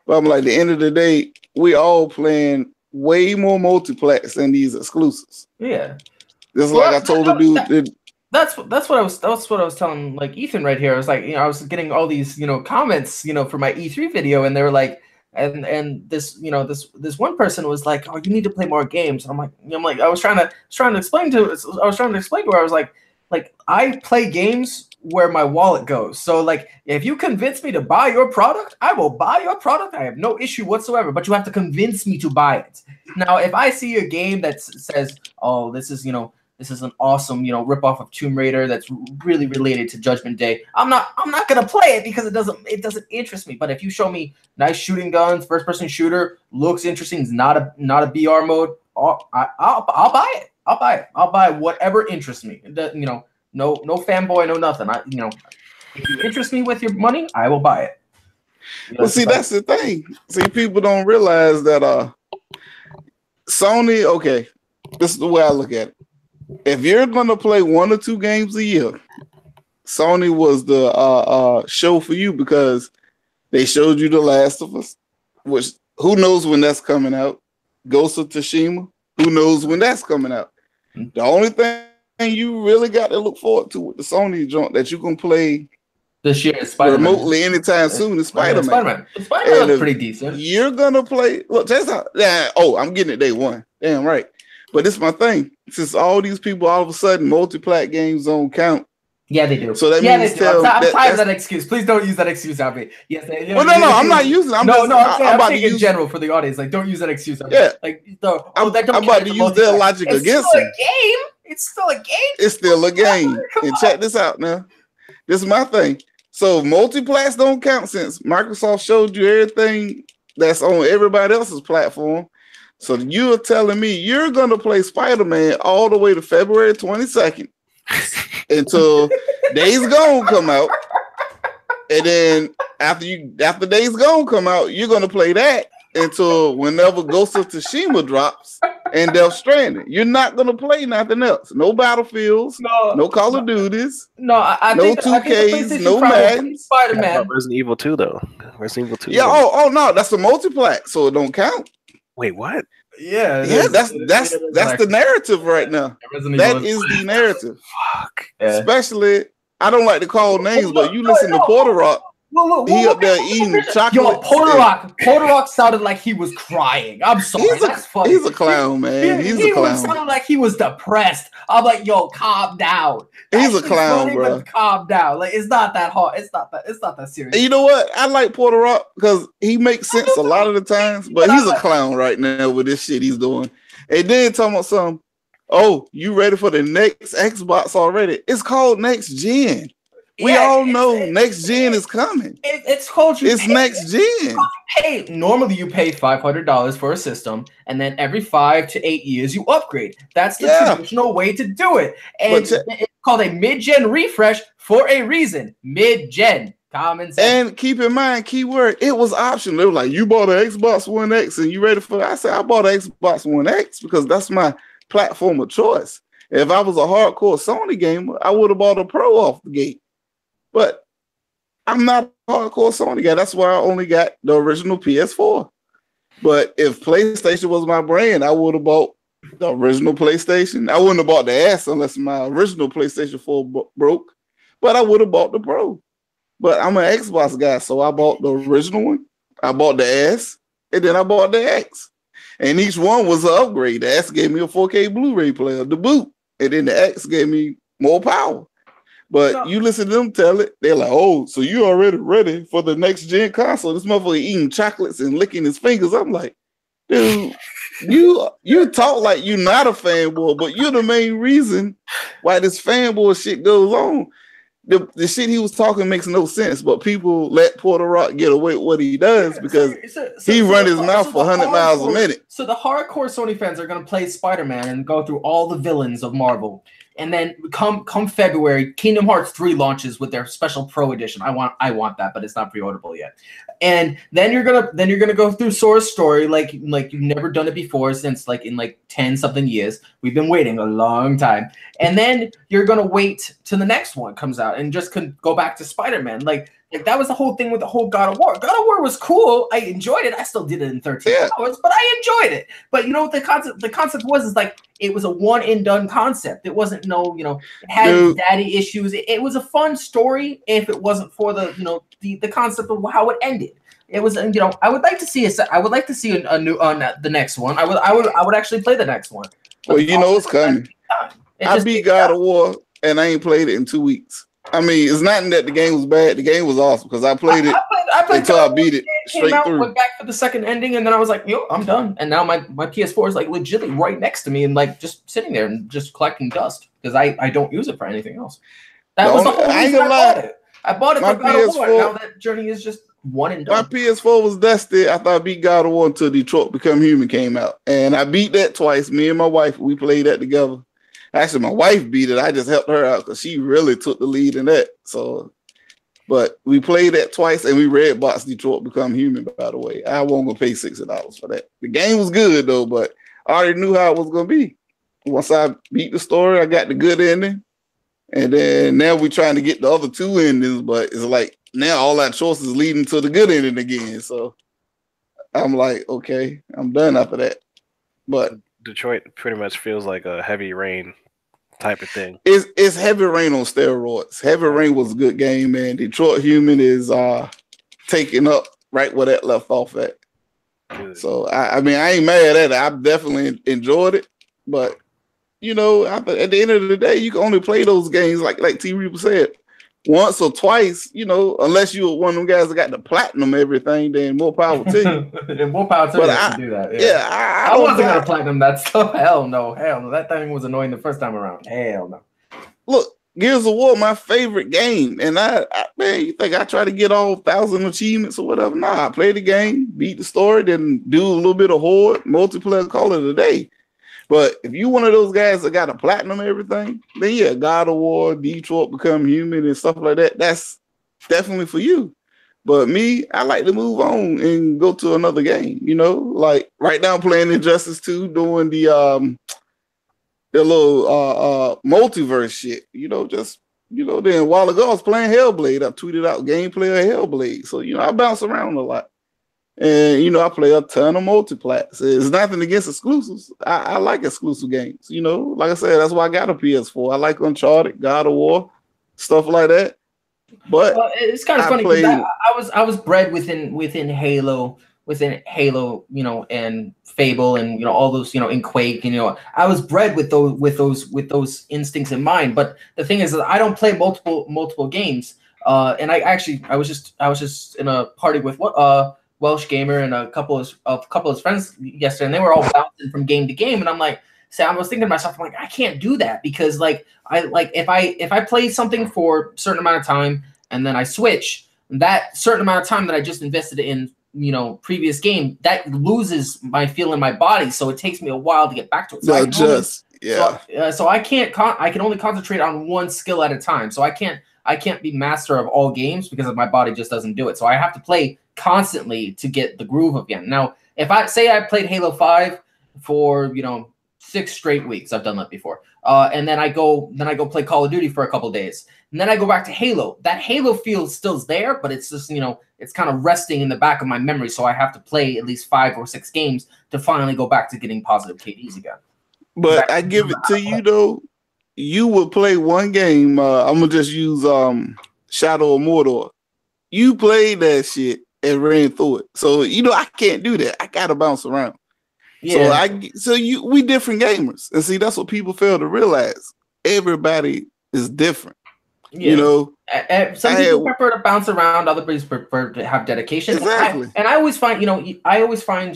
S3: But I'm like, at the end of the day, we all playing way more multiplats than these exclusives.
S2: Yeah.
S3: Just like I told the dude.
S2: That's what I was telling like Ethan right here. I was like, you know, I was getting all these, you know, comments, you know, for my E3 video, and they were like, and this, you know, this one person was like, oh, you need to play more games. And I'm like, I was trying to explain to her. I was like I play games where my wallet goes. So like, if you convince me to buy your product, I will buy your product. I have no issue whatsoever. But you have to convince me to buy it. Now, if I see a game that says, oh, this is, you know, this is an awesome, you know, ripoff of Tomb Raider that's really related to Judgment Day, I'm not gonna play it because it doesn't interest me. But if you show me nice shooting guns, first person shooter, looks interesting, it's not a BR mode, I'll buy it. I'll buy whatever interests me. You know, no fanboy, no nothing. You know, if you interest me with your money, I will buy it. You know,
S3: well, see, that's the thing. See, people don't realize that Sony. Okay, this is the way I look at it. If you're gonna play 1 or 2 games a year, Sony was the show for you because they showed you The Last of Us, which who knows when that's coming out. Ghost of Tsushima, who knows when that's coming out. The only thing you really got to look forward to with the Sony joint that you can play
S2: this year is Spider-Man.
S3: Remotely anytime soon is Spider-Man.
S2: Spider-Man looks pretty decent.
S3: You're gonna play. Look, that's how. Yeah. Oh, I'm getting it day one. Damn right. But this is my thing. Since all these people all of a sudden multi-plat games don't count.
S2: Yeah, they do.
S3: So that means
S2: I'm tired of that excuse. Please don't use that excuse on me. Yes,
S3: well, no, I'm not using it. I'm
S2: about to use in general for the audience. Like, don't use that excuse on me.
S3: Yeah.
S2: Like,
S3: I'm about to use their logic against them.
S2: It's still a game.
S3: It's still a game. And check this out now. This is my thing. So multi-plats don't count since Microsoft showed you everything that's on everybody else's platform. So you are telling me you're going to play Spider-Man all the way to February 22nd until Days Gone come out. And then after Days Gone come out, you're going to play that until whenever Ghost of Tsushima drops and Death Stranding. You're not going to play nothing else. No Battlefields, no Call of Duties, no 2Ks, no Maddens.
S1: Spider-Man. Resident Evil 2 though. Resident Evil 2.
S3: Yeah, oh no, that's a multi-plat, so it don't count.
S1: Wait, what?
S2: Yeah,
S3: that's the narrative right now. That is the narrative.
S1: Fuck.
S3: Especially I don't like to call names, but you listen to Porter Rock. He up there eating chocolate.
S2: Yo, Porter Rock sounded like he was crying. I'm sorry, that's funny.
S3: He's a clown, man. He's a clown. He
S2: sounded like he was depressed. I'm like, yo, calm down.
S3: He's a clown, bro.
S2: Calm down. Like, it's not that hard. It's not that serious.
S3: And you know what? I like Porter Rock because he makes sense a lot of the times, but he's a clown right now with this shit he's doing. And then talking about some, oh, you ready for the next Xbox already? It's called next gen. We all know next gen is coming.
S2: It's called
S3: next gen.
S2: Normally you pay $500 for a system, and then every 5 to 8 years you upgrade. That's the traditional way to do it. And it's called a mid-gen refresh for a reason. Mid-gen. Common sense.
S3: And keep in mind, keyword, it was optional. They were like, you bought an Xbox One X and you ready for it? I said, I bought an Xbox One X because that's my platform of choice. If I was a hardcore Sony gamer, I would have bought a Pro off the gate. But I'm not a hardcore Sony guy. That's why I only got the original PS4. But if PlayStation was my brand, I would have bought the original PlayStation. I wouldn't have bought the S unless my original PlayStation 4 broke. But I would have bought the Pro. But I'm an Xbox guy, so I bought the original one. I bought the S, and then I bought the X. And each one was an upgrade. The S gave me a 4K Blu-ray player, the boot. And then the X gave me more power. But you listen to them tell it, they're like, oh, so you already ready for the next gen console. This motherfucker eating chocolates and licking his fingers. I'm like, dude, you talk like you're not a fanboy, but you're the main reason why this fanboy shit goes on. The shit he was talking makes no sense, but people let Porter Rock get away with what he does because he run his mouth for 100 miles a minute.
S2: So the hardcore Sony fans are going to play Spider-Man and go through all the villains of Marvel. And then come February, Kingdom Hearts 3 launches with their special Pro edition. I want that, but it's not pre-orderable yet. And then you're gonna go through Sora's story like you've never done it before since in 10 something years. We've been waiting a long time. And then you're gonna wait till the next one comes out and just go back to Spider-Man. Like that was the whole thing with the whole God of War. God of War was cool. I enjoyed it. I still did it in 13 hours, but I enjoyed it. But you know what the concept was like it was a one and done concept. It wasn't it had daddy issues. It was a fun story if it wasn't for the concept of how it ended. It was I would like to see a new the next one. I would actually play the next one.
S3: Well, it's coming. I beat God of War and I ain't played it in 2 weeks. I mean, it's not that the game was bad. The game was awesome because I played it until I beat it straight through.
S2: Went back for the second ending, and then I was like, yo, I'm done. And now my PS4 is legitimately right next to me and just sitting there and just collecting dust because I don't use it for anything else. That was the whole reason I bought it. I bought it for God of War. Now that journey is just one and done.
S3: My PS4 was dusted after I beat God of War until Detroit Become Human came out. And I beat that twice. Me and my wife, we played that together. Actually, my wife beat it. I just helped her out because she really took the lead in that. So, but we played that twice, and we red box Detroit Become Human. By the way, I won't go pay $60 for that. The game was good though, but I already knew how it was gonna be. Once I beat the story, I got the good ending, and then now we're trying to get the other two endings. But it's like now all our choices leading to the good ending again. So I'm like, okay, I'm done after that. But
S1: Detroit pretty much feels like a Heavy Rain type of thing.
S3: It's Heavy Rain on steroids. Heavy Rain was a good game, man. Detroit Human is taking up right where that left off at. Good. So I mean, I ain't mad at it. I definitely enjoyed it, but at the end of the day, you can only play those games like T. Reaper said, once or twice, unless you're one of them guys that got the platinum everything, then more power to you.
S2: More power to you to do that.
S3: Yeah,
S2: I wasn't going to platinum that stuff. Hell no. That thing was annoying the first time around. Hell no.
S3: Look, Gears of War, my favorite game. And man, you think I try to get all 1,000 achievements or whatever? Nah, I play the game, beat the story, then do a little bit of horde, multiplayer, call it a day. But if you one of those guys that got a platinum and everything, then yeah, God of War, Detroit Become Human and stuff like that, that's definitely for you. But me, I like to move on and go to another game, like right now I'm playing Injustice 2, doing the little multiverse shit, then a while ago I was playing Hellblade. I tweeted out gameplay of Hellblade. So, I bounce around a lot. And, I play a ton of multiplats. It's nothing against exclusives. I like exclusive games. Like I said, that's why I got a PS4. I like Uncharted, God of War, stuff like that. But
S2: it's kind of funny because I was bred within Halo, you know, and Fable, and you know all those, you know, in Quake, and you know I was bred with those instincts in mind. But the thing is that I don't play multiple games. And I was just in a party with Welsh Gamer and a couple of his friends yesterday, and they were all bouncing from game to game, and I'm like, I was thinking to myself, I'm like, I can't do that because if I play something for a certain amount of time and then I switch, that certain amount of time that I just invested in, you know, previous game, that loses my feel in my body, so it takes me a while to get back to it. So I can only concentrate on one skill at a time. So I can't be master of all games because my body just doesn't do it. So I have to play constantly to get the groove again. Now, if I say I played Halo 5 for, you know, 6 straight weeks, I've done that before. And then I go play Call of Duty for a couple days. And then I go back to Halo. That Halo feel still's there, but it's just, you know, it's kind of resting in the back of my memory. So I have to play at least 5 or 6 games to finally go back to getting positive KDs again.
S3: But I give it to you though. You would play one game. I'm gonna just use Shadow of Mordor. You played that shit and ran through it. So you know I can't do that. I gotta bounce around. Yeah. We different gamers, and see that's what people fail to realize. Everybody is different. Yeah. You know,
S2: some people prefer to bounce around. Other people prefer to have dedication.
S3: Exactly.
S2: And I always find, you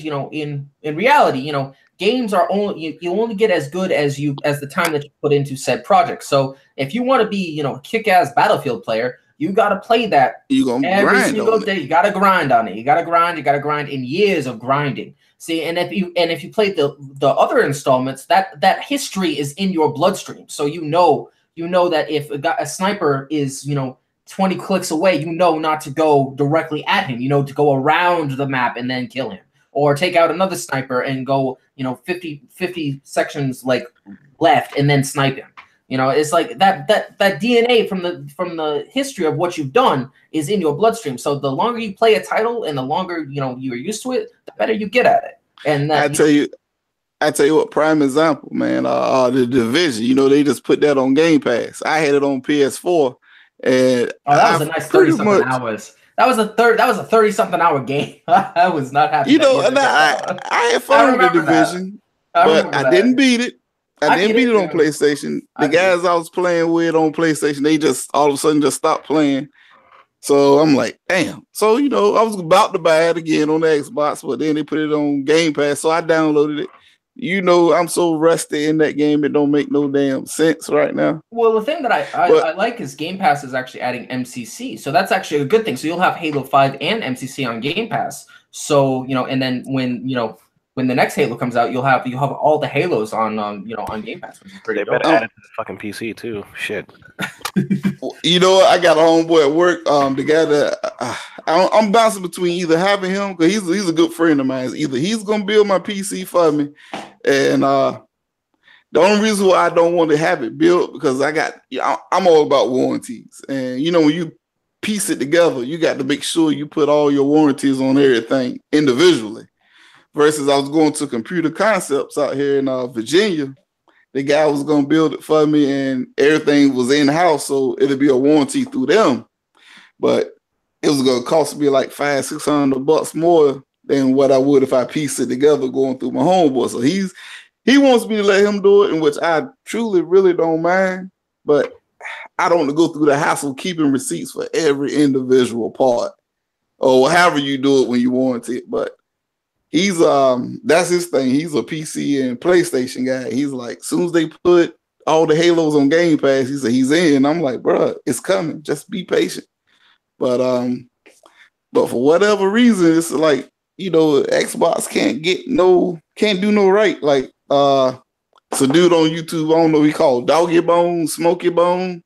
S2: know, in reality, you know, games are only you only get as good as the time that you put into said project. So if you want to be, you know, a kick-ass Battlefield player, you got to play that every single day. You got to grind on it. You got to grind in years of grinding. See, and if you play the other installments, that history is in your bloodstream. So you know that if a sniper is, you know, 20 clicks away, you know not to go directly at him. You know to go around the map and then kill him, or take out another sniper and go, you know, 50 sections like left and then snipe him. You know, it's like that DNA from the history of what you've done is in your bloodstream. So the longer you play a title and the longer, you know, you're used to it, the better you get at it. And
S3: I tell you what, prime example, man. The Division. You know, they just put that on Game Pass. I had it on PS4, and
S2: that was a nice 30-something hours. That was a 30-something hour game. I was not happy.
S3: You know, and I had fun with the Division, but I didn't beat it. I didn't beat it on PlayStation. The guys I was playing with on PlayStation, they just all of a sudden just stopped playing. So I'm like, damn. So, you know, I was about to buy it again on the Xbox, but then they put it on Game Pass. So I downloaded it. You know, I'm so rusty in that game, it don't make no damn sense right now.
S2: Well, the thing that I like is Game Pass is actually adding MCC. So that's actually a good thing. So you'll have Halo 5 and MCC on Game Pass. So, you know, and then when the next Halo comes out, you'll have all the Halos on on Game Pass, which is pretty dope.
S1: Better add it to the fucking PC too. Shit.
S3: You know what? I got a homeboy at work. The guy that I'm bouncing between either having him, because he's a good friend of mine. Either he's gonna build my PC for me, and the only reason why I don't want to have it built because I'm all about warranties, and you know when you piece it together, you got to make sure you put all your warranties on everything individually. Versus I was going to Computer Concepts out here in Virginia. The guy was going to build it for me and everything was in-house, so it'll be a warranty through them. But it was going to cost me like $500-600 more than what I would if I pieced it together going through my homeboy. So he wants me to let him do it, in which I truly really don't mind. But I don't want to go through the hassle keeping receipts for every individual part or however you do it when you warranty it. But he's that's his thing. He's a PC and PlayStation guy. He's like, as soon as they put all the Halos on Game Pass, he said he's in. I'm like, bro, it's coming. Just be patient. But for whatever reason, it's like, you know, Xbox can't do no right. Like it's a dude on YouTube, I don't know, he called Doggy Bone, Smoky Bone.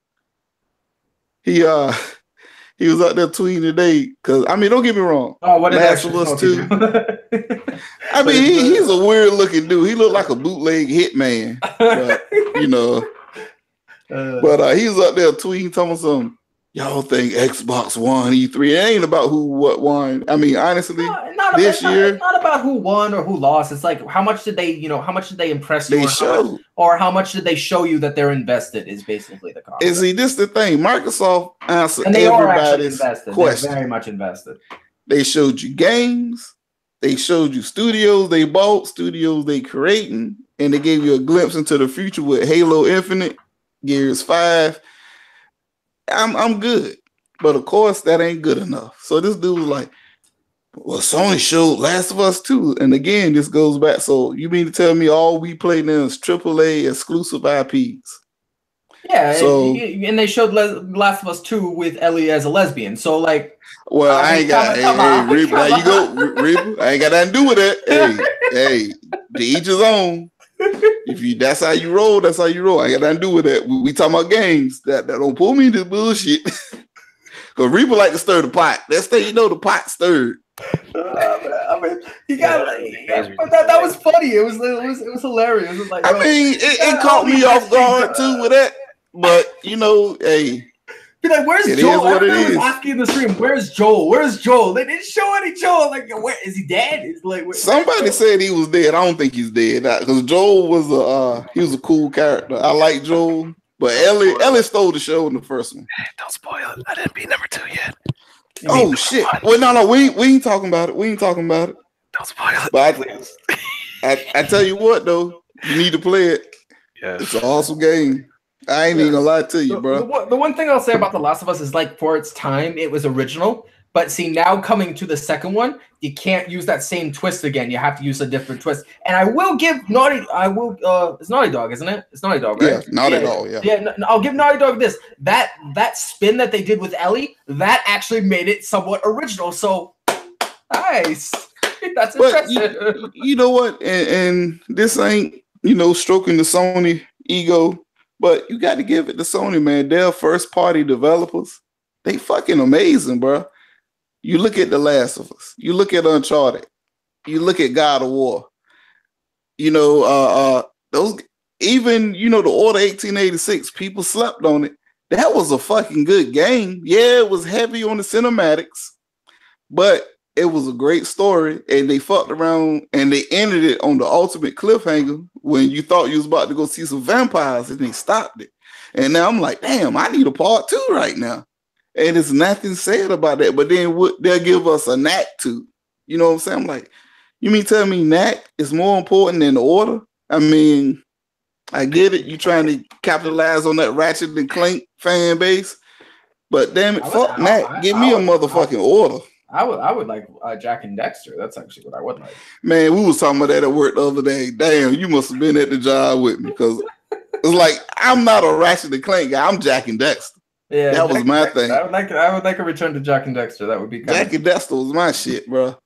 S3: He was out there tweeting today because I mean, don't get me wrong.
S2: Oh, what did
S3: Last of Us 2. I mean, he's a weird looking dude. He looked like a bootleg hitman, but you know. But he was out there tweeting, telling y'all think Xbox won E3. It ain't about who what won. I mean, honestly,
S2: not
S3: this year.
S2: It's not about who won or who lost. It's like how much did they, how much did they impress you, or how much did they show you that they're invested? Is basically the concept.
S3: And see, this is the thing. Microsoft answered
S2: and they
S3: everybody's
S2: are invested.
S3: question.
S2: They're very much invested.
S3: They showed you games. They showed you studios they bought, studios they creating, and they gave you a glimpse into the future with Halo Infinite, Gears 5. I'm good. But of course, that ain't good enough. So this dude was like, well, Sony showed Last of Us 2. And again, this goes back. So you mean to tell me all we play now is AAA exclusive IPs?
S2: Yeah, so, and they showed Last of Us 2 with Ellie as a lesbian. So, like...
S3: Well, I ain't got... Hey, Reaper, there you go, Reaper. I ain't got nothing to do with that. Hey, to each his own. If you that's how you roll, that's how you roll. I ain't got nothing to do with that. We talking about games. That don't pull me into bullshit. Because Reaper like to stir the pot. That's the the pot stirred.
S2: I mean, you got but that was funny. It was hilarious. It was like,
S3: I mean, it caught me off guard too with that. But hey.
S2: Be like, where's Joel? Everybody was asking in the stream, where's Joel? Where's Joel? They didn't show any Joel. Like, where is he dead? It's like
S3: somebody said he was dead. I don't think he's dead because Joel was a cool character. I like Joel, but Ellie stole the show in the first one.
S1: Don't spoil it. I didn't beat number 2 yet.
S3: Oh shit! Well, no, we ain't talking about it. We ain't talking about it.
S1: Don't spoil it.
S3: But I tell you what though, you need to play it.
S1: Yes.
S3: It's an awesome game. I ain't even gonna lie to you, bro.
S2: The one thing I'll say about The Last of Us is, like, for its time, it was original. But see, now coming to the second one, you can't use that same twist again. You have to use a different twist. And I will give it's Naughty Dog, isn't it? It's Naughty Dog, right?
S3: Yeah, Naughty Dog, yeah.
S2: Yeah, I'll give Naughty Dog this. That spin that they did with Ellie, that actually made it somewhat original. So, nice. That's interesting.
S3: You know what? And this ain't, stroking the Sony ego. But you got to give it to Sony, man. They're first-party developers. They fucking amazing, bro. You look at The Last of Us. You look at Uncharted. You look at God of War. Those even the Order 1886. People slept on it. That was a fucking good game. Yeah, it was heavy on the cinematics, but it was a great story. And they fucked around and they ended it on the ultimate cliffhanger when you thought you was about to go see some vampires, and they stopped it. And now I'm like, damn, I need a part 2 right now. And there's nothing said about that. But then they'll give us a knack 2. You know what I'm saying? I'm like, you mean tell me knack is more important than the Order? I mean, I get it. You trying to capitalize on that Ratchet and Clank fan base. But damn it, fuck knack. Give me a motherfucking Order.
S2: I would like Jack and Dexter. That's actually what I would like.
S3: Man, we was talking about that at work the other day. Damn, you must have been at the job with me because it's like I'm not a Ratchet and Clank guy. I'm Jack and Dexter.
S2: Yeah,
S3: that was my thing.
S2: I would like a return to Jack and Dexter. That would be
S3: Jack and Dexter was my shit, bro.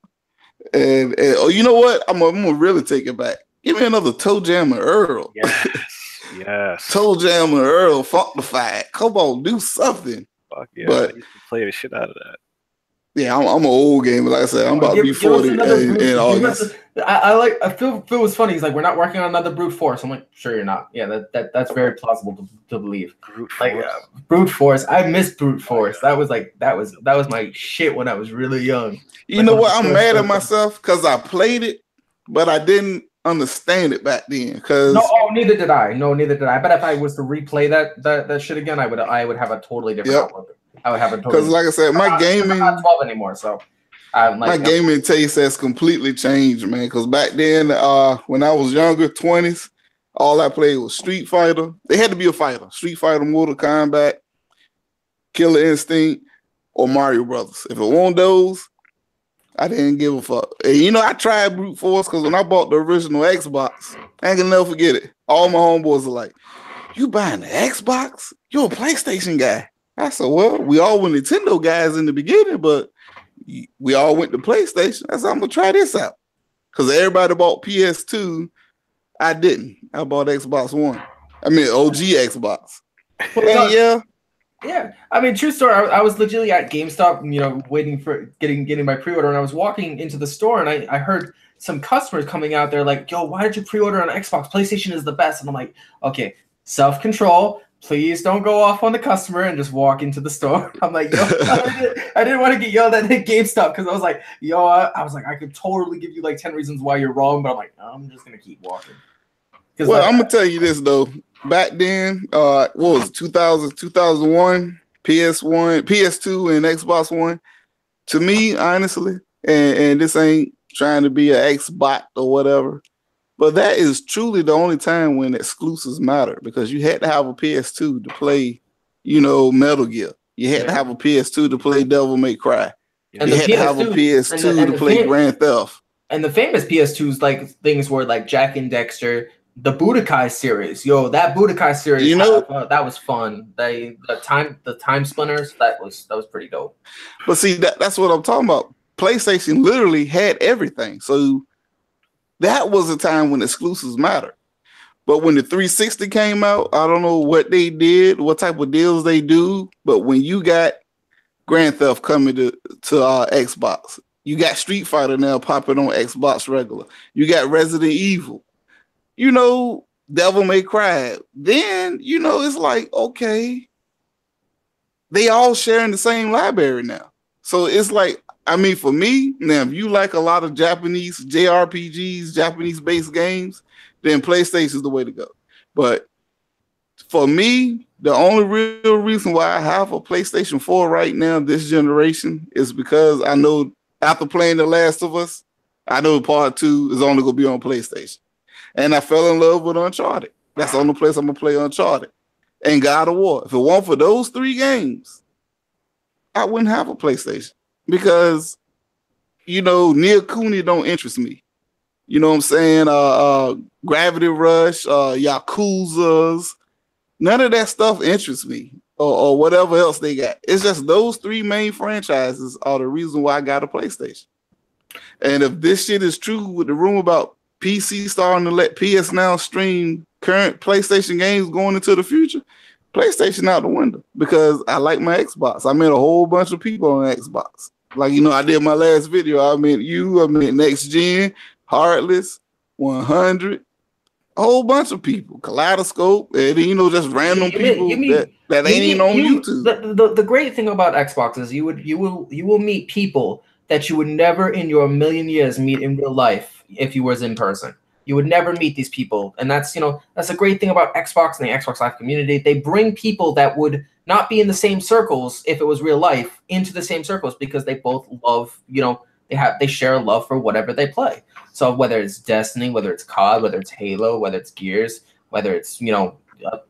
S3: And you know what? I'm gonna really take it back. Give me another Toe Jam and Earl.
S1: Yes.
S3: Toe Jam and Earl, Funkified. Come on, do something.
S1: Fuck yeah!
S3: But
S1: I used to play the shit out of that.
S3: Yeah, I'm an old gamer. Like I said, I'm about to be 40 in August.
S2: I feel was funny. He's like, we're not working on another brute force. I'm like, sure you're not. Yeah, that's very plausible to believe. Brute force. I miss brute force. That was my shit when I was really young.
S3: You know what? I'm mad at myself because I played it, but I didn't understand it back then.
S2: Neither did I. I bet if I was to replay that shit again, I would have a totally different outlook. I would have a totally
S3: because, like I said, my gaming.
S2: I'm not 12 anymore, so
S3: my gaming taste has completely changed, man. Because back then, when I was younger, 20s, all I played was Street Fighter. They had to be a fighter: Street Fighter, Mortal Kombat, Killer Instinct, or Mario Brothers. If it wasn't those, I didn't give a fuck. And I tried brute force because when I bought the original Xbox, I ain't gonna never forget it. All my homeboys are like, "You buying the Xbox? You're a PlayStation guy." I said, well, we all were Nintendo guys in the beginning, but we all went to PlayStation. I said, I'm going to try this out. Because everybody bought PS2. I didn't. I bought Xbox One. I mean, OG Xbox.
S2: Yeah. I mean, true story. I was legitimately at GameStop, waiting for getting my pre-order. And I was walking into the store and I heard some customers coming out there like, yo, why did you pre-order on Xbox? PlayStation is the best. And I'm like, okay, self-control. please don't go off on the customer and just walk into the store. I'm like, yo, I didn't want to get yelled at GameStop because I was like, yo, I was like, I could totally give you like 10 reasons why you're wrong, but I'm like, I'm just gonna keep walking.
S3: Well, like, I'm gonna tell you this though. Back then, what was it, 2000, 2001, PS1, PS2, and Xbox One. To me, honestly, and this ain't trying to be an Xbot or whatever, but that is truly the only time when exclusives matter, because you had to have a PS2 to play, you know, Metal Gear. You had to have a PS2 to play Devil May Cry.
S2: And
S3: you had to have a PS2 to play Grand Theft.
S2: And the famous PS2s, like things were like Jack and Dexter, the Budokai series. Yo, that Budokai series,
S3: you know,
S2: that was fun. The time splinters, that was pretty dope.
S3: But see, that's what I'm talking about. PlayStation literally had everything. So that was a time when exclusives mattered. But when the 360 came out, I don't know what they did, what type of deals they do. But when you got Grand Theft coming to Xbox, you got Street Fighter now popping on Xbox regular. You got Resident Evil. You know, Devil May Cry. Then, you know, it's like, okay, they all sharing the same library now. So it's like, I mean, for me, now, if you like a lot of Japanese JRPGs, Japanese-based games, then PlayStation is the way to go. But for me, the only real reason why I have a PlayStation 4 right now, this generation, is because I know after playing The Last of Us, I know Part 2 is only going to be on PlayStation. And I fell in love with Uncharted. That's the only place I'm going to play Uncharted. And God of War. If it weren't for those 3 games, I wouldn't have a PlayStation. Because, you know, Nia Cooney don't interest me. You know what I'm saying? Gravity Rush, Yakuzas. None of that stuff interests me. Or whatever else they got. It's just those 3 main franchises are the reason why I got a PlayStation. And if this shit is true with the rumor about PC starting to let PS Now stream current PlayStation games going into the future, PlayStation out the window, because I like my Xbox. I met a whole bunch of people on Xbox. Like, you know, I did my last video. I met you, I met Next Gen, Heartless, 100, a whole bunch of people, Kaleidoscope, and you know, just random people that ain't even on YouTube.
S2: The great thing about Xbox is you will meet people that you would never in your million years meet in real life if you was in person. You would never meet these people. And that's, you know, that's a great thing about Xbox and the Xbox Live community. They bring people that would not be in the same circles if it was real life into the same circles, because they both love, you know, they share a love for whatever they play. So whether it's Destiny, whether it's COD, whether it's Halo, whether it's Gears, whether it's, you know,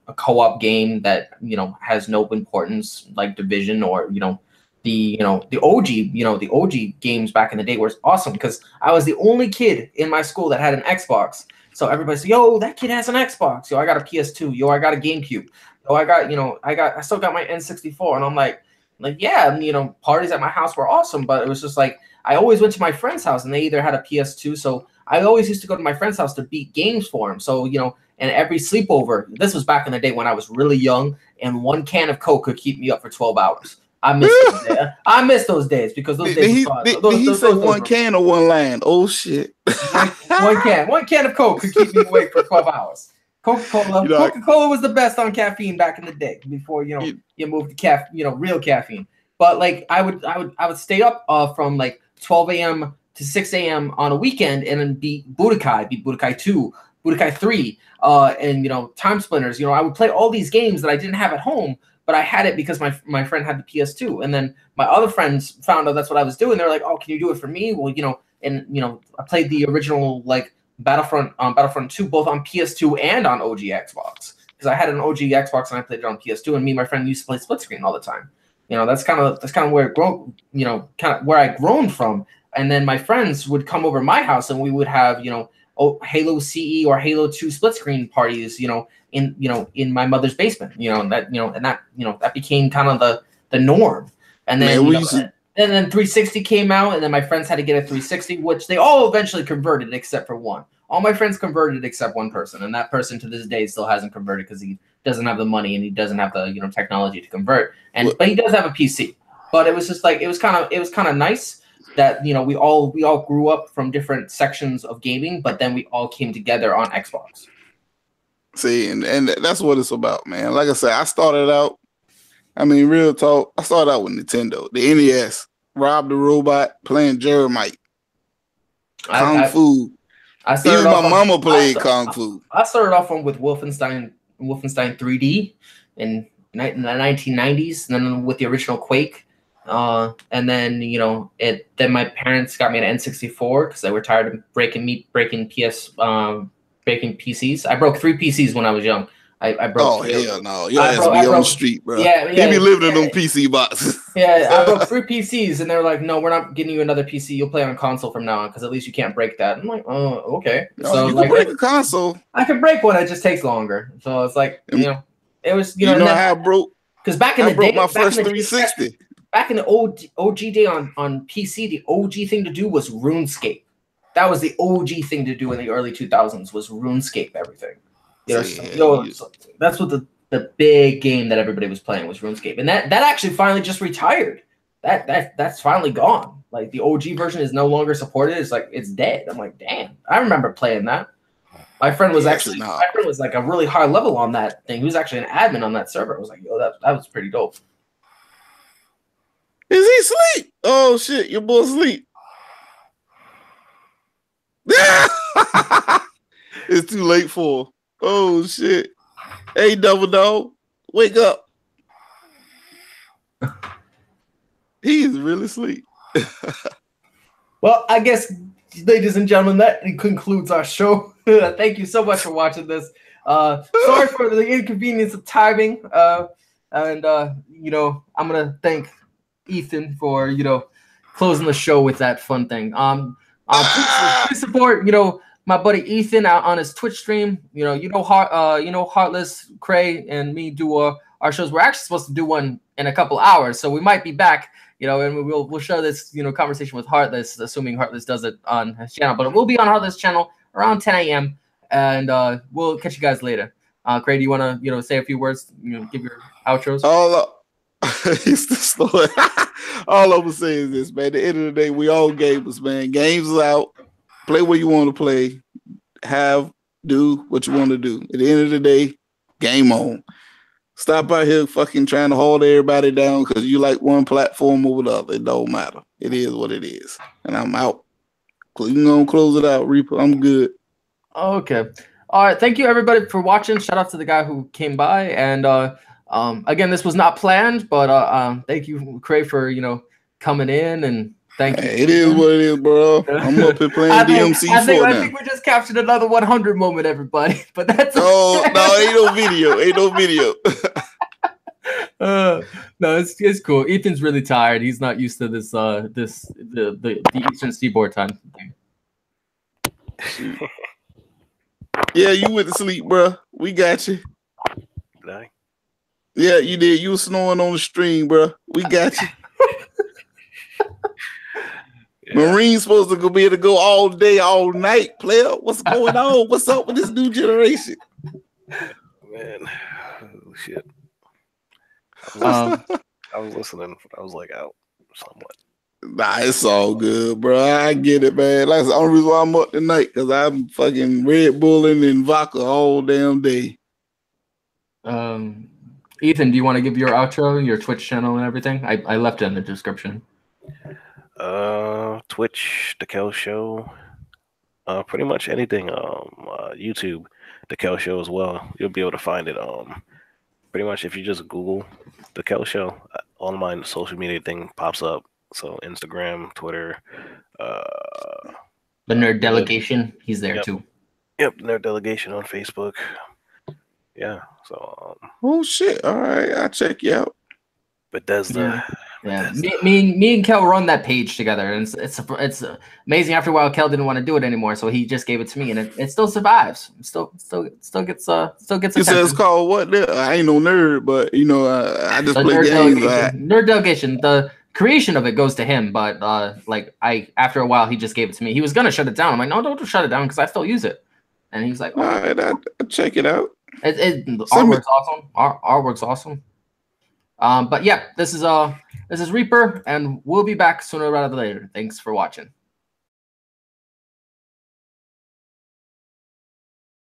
S2: a co-op game that, you know, has no importance like Division, or, you know, the OG games back in the day were awesome, because I was the only kid in my school that had an Xbox. So everybody's, yo, that kid has an Xbox. Yo, I got a PS2. Yo, I got a GameCube. Yo, I still got my N64. And I'm like, yeah, you know, parties at my house were awesome, but it was just like, I always went to my friend's house and they either had a PS2. So I always used to go to my friend's house to beat games for him. So, you know, and every sleepover, this was back in the day when I was really young, and 1 can of Coke could keep me up for 12 hours. I miss those days because those days were fun.
S3: Did he say 1 can or 1 line? Oh shit!
S2: one can of Coke could keep me awake for 12 hours. Coca-Cola was the best on caffeine back in the day before, you know, you moved to real caffeine. But like I would stay up from like 12 a.m. to 6 a.m. on a weekend and then beat Budokai 2, Budokai 3, and, you know, Time Splinters. You know, I would play all these games that I didn't have at home, but I had it because my friend had the PS2. And then my other friends found out that's what I was doing. They're like, oh, can you do it for me? Well, you know, and, you know, I played the original, like, Battlefront 2, both on PS2 and on OG Xbox. Because I had an OG Xbox and I played it on PS2, and me and my friend used to play split screen all the time. You know, that's kind of where it grew, you know, kind of where I grown from. And then my friends would come over my house and we would have, you know, Halo CE or Halo 2 split screen parties, you know, in my mother's basement, you know, and that became kind of the norm. And then and then 360 came out, and then my friends had to get a 360, which they all eventually converted except for one. All my friends converted except one person, and that person to this day still hasn't converted because he doesn't have the money and he doesn't have the, you know, technology to convert. But he does have a PC. But it was just like it was kind of nice that, you know, we all grew up from different sections of gaming, but then we all came together on Xbox.
S3: See, and that's what it's about, man. Like I said, I started out. I mean, real talk. I started out with Nintendo, the NES, Rob the Robot, playing Jeremite, Kung Fu.
S2: I started
S3: Even my
S2: off
S3: mama played Kung Fu.
S2: I started off with Wolfenstein 3D in the 1990s, and then with the original Quake. And then then my parents got me an N64 because they were tired of breaking PCs. I broke 3 PCs when I was young. I broke.
S3: Oh hell no! Your ass be on the street, bro.
S2: Yeah,
S3: he be living in them PC boxes.
S2: Yeah, I broke 3 PCs, and they're like, "No, we're not getting you another PC. You'll play on console from now on because at least you can't break that." I'm like, "Oh, okay."
S3: So you can break a console.
S2: I can break one. It just takes longer. So it's like it was
S3: you know how I broke
S2: because back in the day,
S3: my first 360.
S2: Back in the OG day on PC, the OG thing to do was RuneScape. That was the OG thing to do in the early 2000s was RuneScape everything. So that's what the big game that everybody was playing was RuneScape, and that actually finally just retired. That's finally gone. Like the OG version is no longer supported. It's like it's dead. I'm like, damn. I remember playing that. My friend was like a really high level on that thing. He was actually an admin on that server. I was like, yo, that was pretty dope.
S3: Is he asleep? Oh shit, your boy asleep. It's too late for him. Oh shit. Hey, Double Dog, wake up. He is really asleep.
S2: Well, I guess, ladies and gentlemen, that concludes our show. Thank you so much for watching this. Sorry for the inconvenience of timing. And I'm gonna thank Ethan for closing the show with that fun thing. Please support my buddy Ethan out on his Twitch stream. Heartless, Cray, and me do our shows. We're actually supposed to do one in a couple hours, so we might be back. And we'll share this conversation with Heartless, assuming Heartless does it on his channel. But it will be on Heartless channel around 10 a.m. and we'll catch you guys later. Cray, do you want to say a few words? Give your outros.
S3: All I'm gonna say is this, man. At the end of the day, we all gamers, man. Games is out. Play what you want to play. Do what you want to do. At the end of the day, game on. Stop out here fucking trying to hold everybody down because you like one platform over the other. It don't matter. It is what it is. And I'm out. You can go and close it out, Reaper. I'm good.
S2: Okay. All right. Thank you, everybody, for watching. Shout out to the guy who came by. And again, this was not planned, but thank you, Cray, for coming in and thank you.
S3: It is what it is, bro. I'm up here playing DMC4
S2: I think we just captured another 100 moment, everybody. But that's
S3: no, ain't no video. Ain't no video.
S2: No, it's cool. Ethan's really tired. He's not used to this the Eastern Seaboard time.
S3: Yeah, you went to sleep, bro. We got you.
S1: Nice.
S3: Yeah, you did. You were snoring on the stream, bro. We got you. Yeah. Marine's supposed to be able to go all day, all night, player. What's going on? What's up with this new generation?
S1: Man, oh, shit. I was listening. I was like out somewhat.
S3: Nah, it's all good, bro. I get it, man. That's the only reason why I'm up tonight, because I'm fucking Red Bulling and vodka all damn day.
S2: Ethan, do you want to give your outro, your Twitch channel and everything? I left it in the description.
S1: Twitch, the kellz Show, pretty much anything. YouTube, the kellz Show as well. You'll be able to find it. Pretty much if you just Google the kellz Show, all my social media thing pops up. So Instagram, Twitter,
S2: the Nerd Delegation, he's there too.
S1: Yep, Nerd Delegation on Facebook. Yeah. So.
S3: Oh shit! All right, I'll check you out.
S1: Bethesda.
S2: Yeah, me and Kel run that page together, and it's amazing. After a while, Kel didn't want to do it anymore, so he just gave it to me, and it still survives. Still gets attention.
S3: You said it's called what? I ain't no nerd, but I just play games.
S2: Nerd Delegation. The creation of it goes to him, but after a while, he just gave it to me. He was gonna shut it down. I'm like, no, don't shut it down because I still use it. And he's like,
S3: all right, I'll check it out.
S2: Artwork's awesome. Artwork's awesome. But yeah, this is Reaper, and we'll be back sooner rather than later. Thanks for watching.